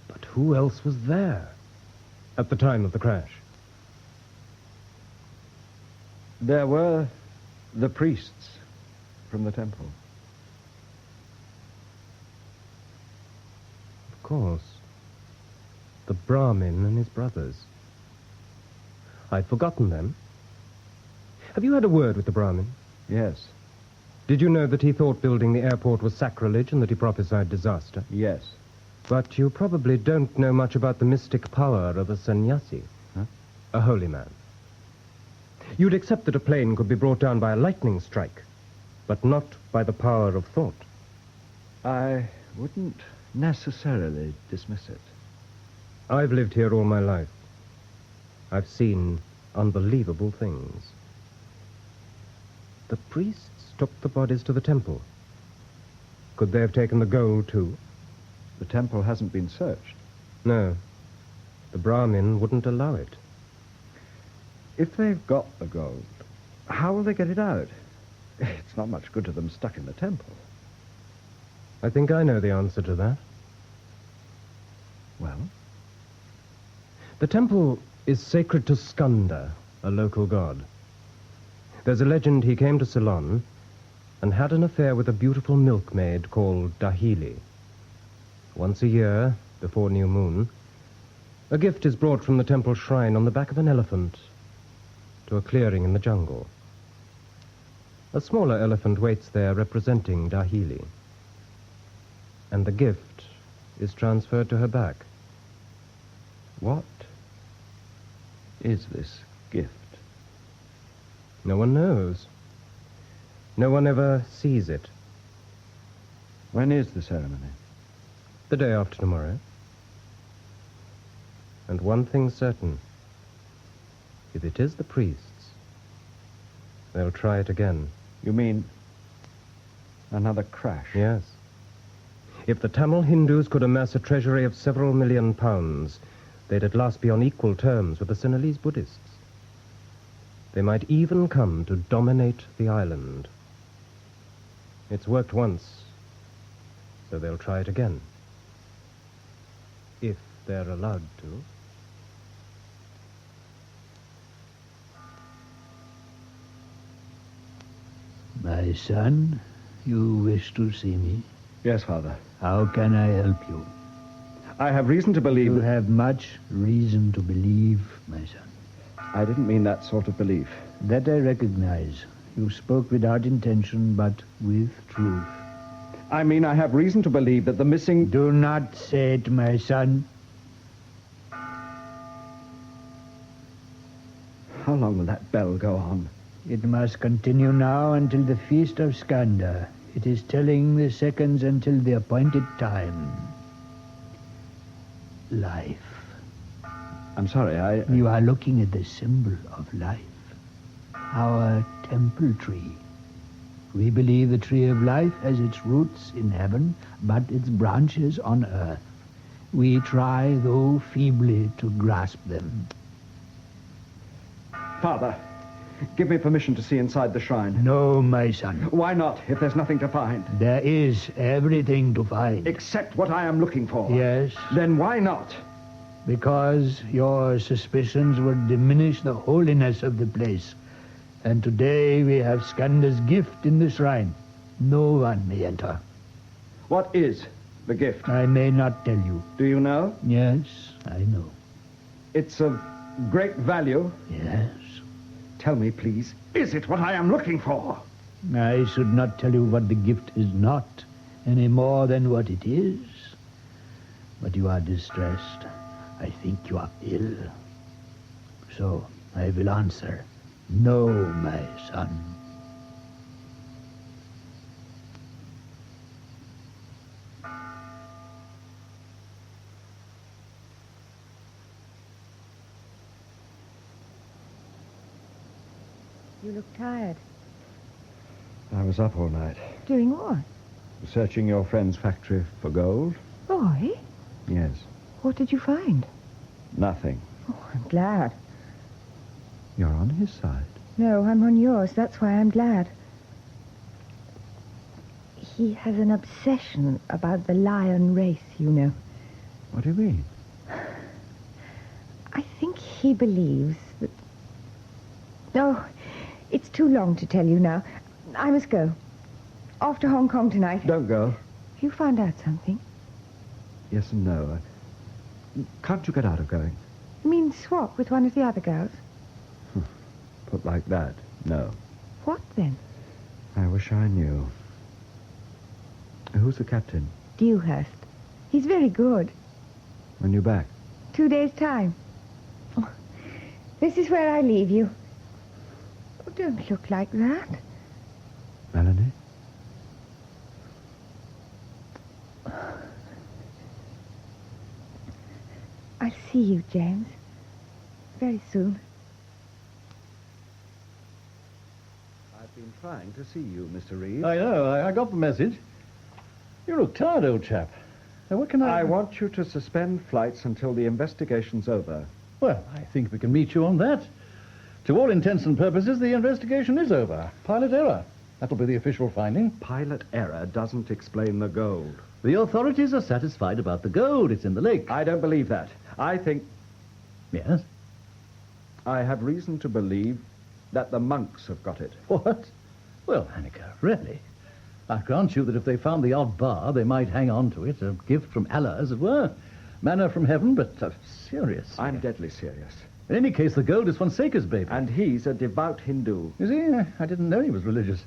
But who else was there? at the time of the crash? There were the priests from the temple. Of course. The Brahmin and his brothers. I'd forgotten them. Have you had a word with the Brahmin? Yes. Did you know that he thought building the airport was sacrilege and that he prophesied disaster? Yes. But you probably don't know much about the mystic power of a sannyasi, a holy man. You'd accept that a plane could be brought down by a lightning strike, but not by the power of thought. I wouldn't necessarily dismiss it. I've lived here all my life. I've seen unbelievable things. The priests took the bodies to the temple. Could they have taken the gold, too? The temple hasn't been searched. No. The Brahmin wouldn't allow it. If they've got the gold, how will they get it out? It's not much good to them stuck in the temple. I think I know the answer to that. Well? The temple is sacred to Skanda, a local god. There's a legend he came to Ceylon and had an affair with a beautiful milkmaid called Dahili. Once a year, before new moon, a gift is brought from the temple shrine on the back of an elephant to a clearing in the jungle. A smaller elephant waits there representing Dahili, and the gift is transferred to her back. What is this gift? No one knows. No one ever sees it. When is the ceremony? The day after tomorrow. And one thing's certain. If it is the priests, they'll try it again. You mean another crash? Yes. If the Tamil Hindus could amass a treasury of several million pounds, they'd at last be on equal terms with the Sinhalese Buddhists. They might even come to dominate the island. It's worked once, so they'll try it again. If they're allowed to. My son, you wish to see me? Yes, Father. How can I help you? I have reason to believe You that... have much reason to believe, my son. I didn't mean that sort of belief. That I recognize. You spoke without intention, but with truth. I mean, I have reason to believe that the missing... Do not say it, my son. How long will that bell go on? It must continue now until the feast of Skanda. It is telling the seconds until the appointed time. Life. I'm sorry, You are looking at the symbol of life. Our temple tree. We believe the tree of life has its roots in heaven, but its branches on earth. We try, though feebly, to grasp them. Father, give me permission to see inside the shrine. No, my son. Why not, if there's nothing to find? There is everything to find. Except what I am looking for. Yes. Then why not? Because your suspicions would diminish the holiness of the place. And today we have Skanda's gift in the shrine. No one may enter. What is the gift? I may not tell you. Do you know? Yes, I know. It's of great value. Yes. Tell me, please, is it what I am looking for? I should not tell you what the gift is not, any more than what it is. But you are distressed. I think you are ill. So I will answer, no, my son. You look tired. I was up all night, Doing what? searching your friend's factory for gold. Boy, Yes. what did you find? Nothing. Oh, I'm glad. You're on his side. No, I'm on yours. That's why I'm glad. He has an obsession about the lion race, you know. What do you mean? I he believes that... Oh, it's too long to tell you now. I must go. Off to Hong Kong tonight. Don't go. You found out something? Yes and no. Can't you get out of going? You mean swap with one of the other girls? Put like that, no. What then? I wish I knew. Who's the captain? Dewhurst. He's very good. When you back? 2 days' time. Oh, this is where I leave you. Oh, don't look like that. Melanie? I'll see you, James. Very soon. I've been trying to see you, Mr. Reeves. I know. I got the message. You look tired, old chap. Now, what can I want you to suspend flights until the investigation's over. Well, I think we can meet you on that. To all intents and purposes, the investigation is over. Pilot error. That'll be the official finding. Pilot error doesn't explain the gold. The authorities are satisfied about the gold. It's in the lake. I don't believe that. I think... Yes? I have reason to believe that the monks have got it. What? Well, Annika, really? I grant you that if they found the odd bar, they might hang on to it, a gift from Allah, as it were. Manna from heaven, but serious. I'm deadly serious. In any case, the gold is Fonseca's baby. And he's a devout Hindu. Is he? I didn't know he was religious.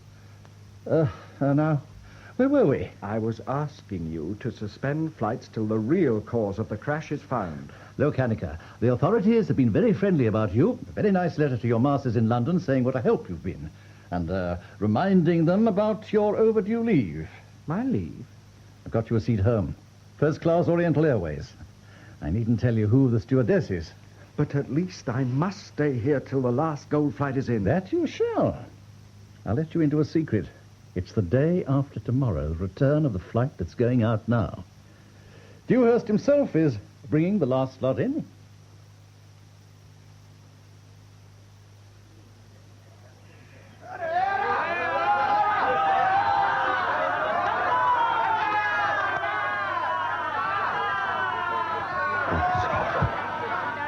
Now, where were we? I was asking you to suspend flights till the real cause of the crash is found. Look, Annika, the authorities have been very friendly about you. A very nice letter to your masters in London saying what a help you've been. And reminding them about your overdue leave. My leave? I've got you a seat home. First class Oriental Airways. I needn't tell you who the stewardess is. But at least I must stay here till the last gold flight is in. That you shall. I'll let you into a secret. It's the day after tomorrow, the return of the flight that's going out now. Dewhurst himself is bringing the last lot in.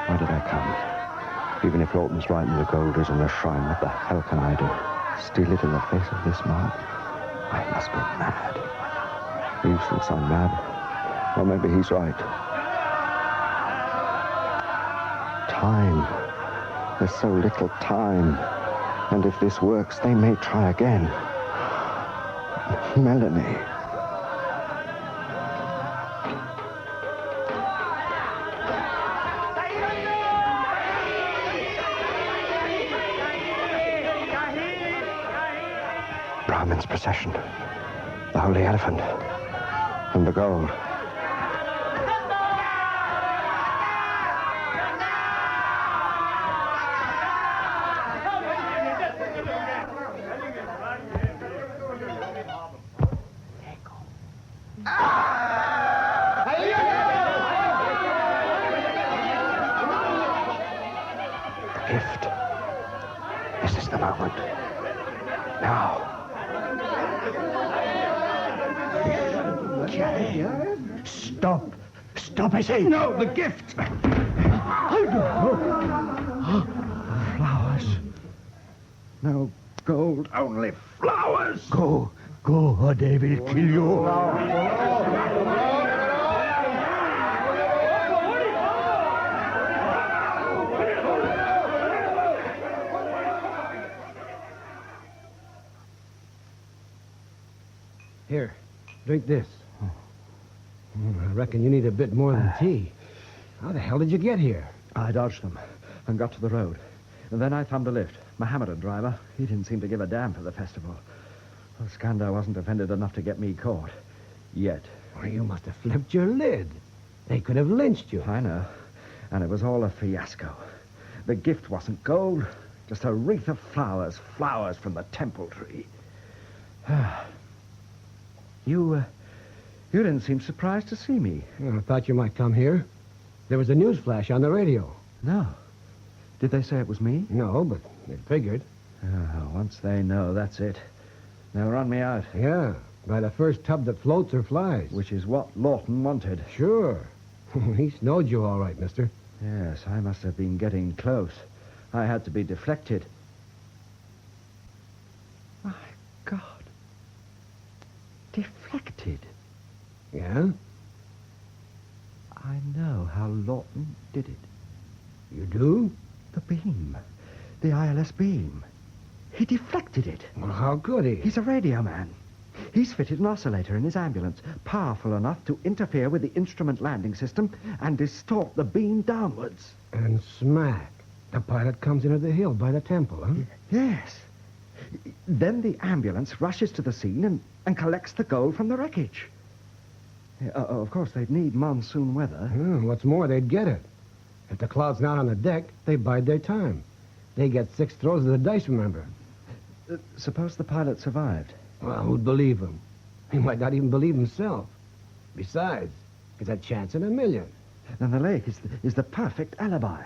Why did I come? Even if Lawton's right and the gold is in the shrine, what the hell can I do? Steal it in the face of this mob? I must be mad. Reeves thinks I'm mad. Or maybe he's right. Time. There's so little time. And if this works, they may try again. Melanie. Brahmin's procession, the holy elephant, and the gold. The gift. This is the moment. Now. Stop. Stop, I say. No, the gift. Flowers. No gold, only flowers. Go, or they will kill you. Here, drink this. I reckon you need a bit more than tea. How the hell did you get here? I dodged them and got to the road. And then I thumbed a lift. Mohammedan driver. He didn't seem to give a damn for the festival. Well, Skandar wasn't offended enough to get me caught. Yet. Well, you must have flipped your lid. They could have lynched you. I know. And it was all a fiasco. The gift wasn't gold, just a wreath of flowers. Flowers from the temple tree. You didn't seem surprised to see me. I thought you might come here. There was a news flash on the radio. No. Did they say it was me? No, but they figured. Once they know, that's it. They'll run me out. Yeah, by the first tub that floats or flies. Which is what Lawton wanted. Sure. He snowed you all right, mister. Yes, I must have been getting close. I had to be deflected. My God. Deflected. Yeah? I know how Lawton did it. You do? The beam. The ILS beam. He deflected it. Well, how could he? He's a radio man. He's fitted an oscillator in his ambulance, powerful enough to interfere with the instrument landing system and distort the beam downwards. And smack. The pilot comes into the hill by the temple, huh? Yes. Then the ambulance rushes to the scene and collects the gold from the wreckage. Of course, they'd need monsoon weather. What's more, they'd get it. If the cloud's not on the deck, they bide their time. They get 6 throws of the dice, remember? Suppose the pilot survived. Well, who'd believe him? He might not even believe himself. Besides, it's a chance in a million. Then the lake is the perfect alibi.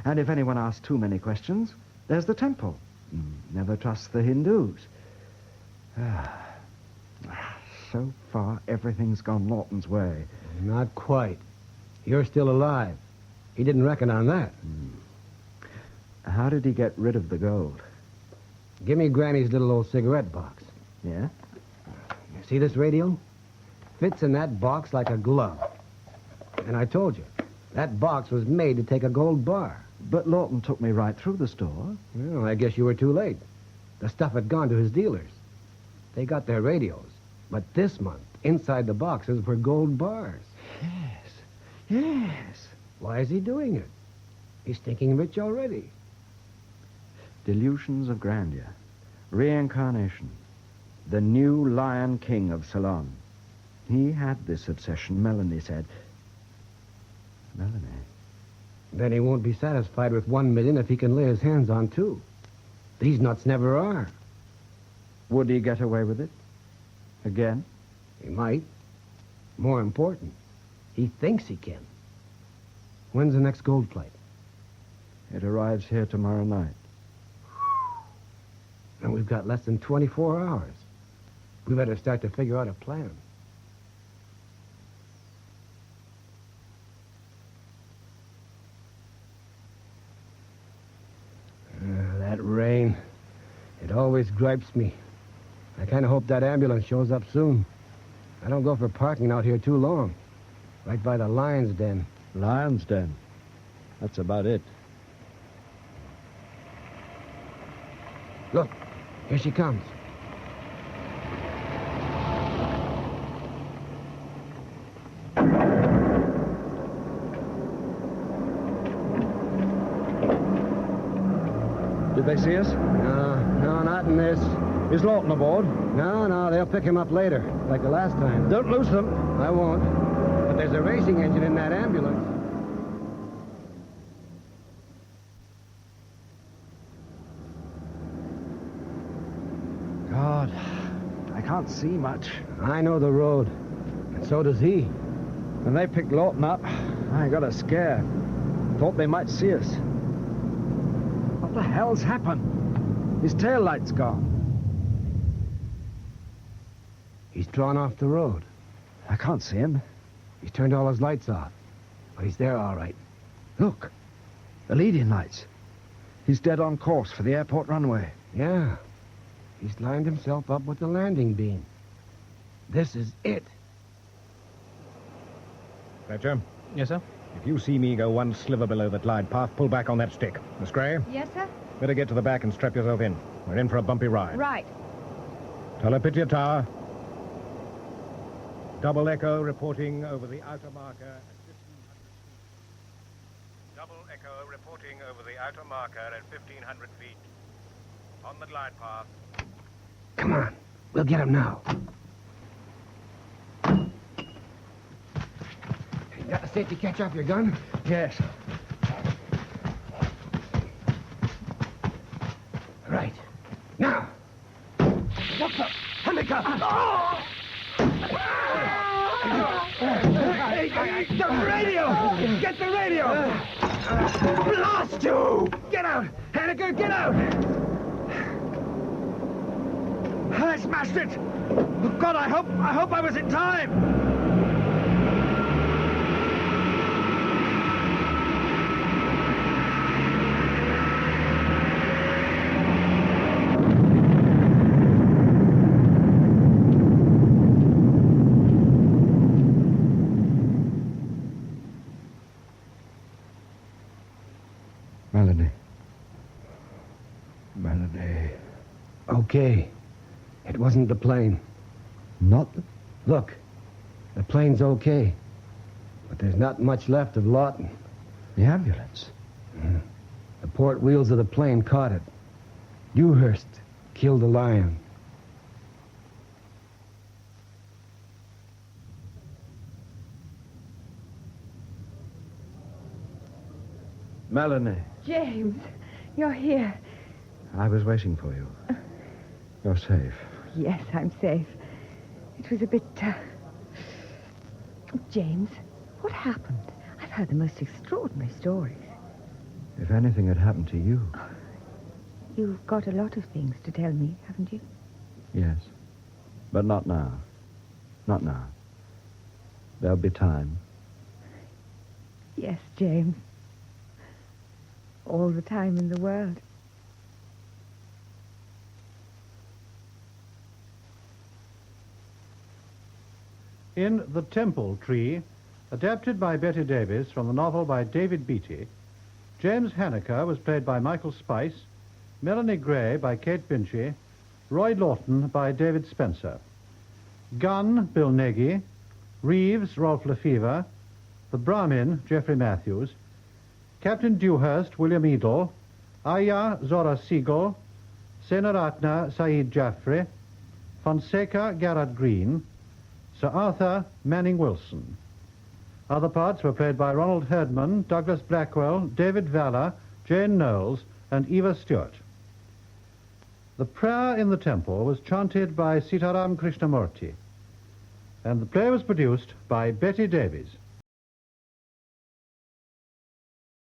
And if anyone asks too many questions, there's the temple. Never trust the Hindus. So far, everything's gone Lawton's way. Not quite. You're still alive. He didn't reckon on that. How did he get rid of the gold? Give me Granny's little old cigarette box. Yeah? You see this radio? Fits in that box like a glove. And I told you, that box was made to take a gold bar. But Lawton took me right through the store. Well, I guess you were too late. The stuff had gone to his dealers. They got their radios. But this month, inside the boxes were gold bars. Yes. Why is he doing it? He's thinking rich already. Delusions of grandeur. Reincarnation. The new Lion King of Ceylon. He had this obsession, Melanie said. Melanie? Then he won't be satisfied with 1 million if he can lay his hands on 2. These nuts never are. Would he get away with it? Again? He might. More important, he thinks he can. When's the next gold flight? It arrives here tomorrow night. And we've got less than 24 hours. We better start to figure out a plan. That rain, it always gripes me. I kind of hope that ambulance shows up soon. I don't go for parking out here too long. Right by the lion's den. Lion's den? That's about it. Look, here she comes. Did they see us? No, not in this. Is Lawton aboard? No, they'll pick him up later, like the last time. Don't lose them. I won't. But there's a racing engine in that ambulance. God, I can't see much. I know the road, and so does he. When they picked Lawton up, I got a scare. Thought they might see us. What the hell's happened? His tail light's gone. He's drawn off the road. I can't see him. He's turned all his lights off. But he's there all right. Look, the lead-in lights. He's dead on course for the airport runway. Yeah. He's lined himself up with the landing beam. This is it. Fletcher? Yes, sir? If you see me go one sliver below the glide path, pull back on that stick. Miss Gray? Yes, sir? Better get to the back and strap yourself in. We're in for a bumpy ride. Right. Telepitya Tower. Double Echo reporting over the outer marker at 1,500 feet. Double Echo reporting over the outer marker at 1,500 feet. On the glide path. Come on. We'll get him now. You got the safety catch off your gun? Yes. Right. Now. What the? Hamika! Oh! The radio! Get the radio! Blast you! Get out! Haneker, get out! I smashed it! Oh, God, I hope I was in time! Melanie. Okay. It wasn't the plane. Not? Look, the plane's okay. But there's not much left of Lawton. The ambulance? The port wheels of the plane caught it. Dewhurst killed the lion. Melanie, James, you're here. I was waiting for you. You're safe. Yes, I'm safe. It was a bit, James, what happened? I've heard the most extraordinary stories. If anything had happened to you. You've got a lot of things to tell me, haven't you? Yes. But not now. Not now. There'll be time. Yes, James. All the time in the world. In The Temple Tree, adapted by Betty Davis from the novel by David Beaty, James Hannaker was played by Michael Spice, Melanie Gray by Kate Binchy, Roy Lawton by David Spencer. Gunn, Bill Nagy, Reeves, Rolf Lefevre, the Brahmin, Geoffrey Matthews, Captain Dewhurst, William Edel, Aya, Zora Siegel, Senaratna, Saeed Jaffrey, Fonseca, Garrett Green, Sir Arthur, Manning Wilson. Other parts were played by Ronald Herdman, Douglas Blackwell, David Valler, Jane Knowles, and Eva Stewart. The prayer in the temple was chanted by Sitaram Krishnamurti, and the play was produced by Betty Davies.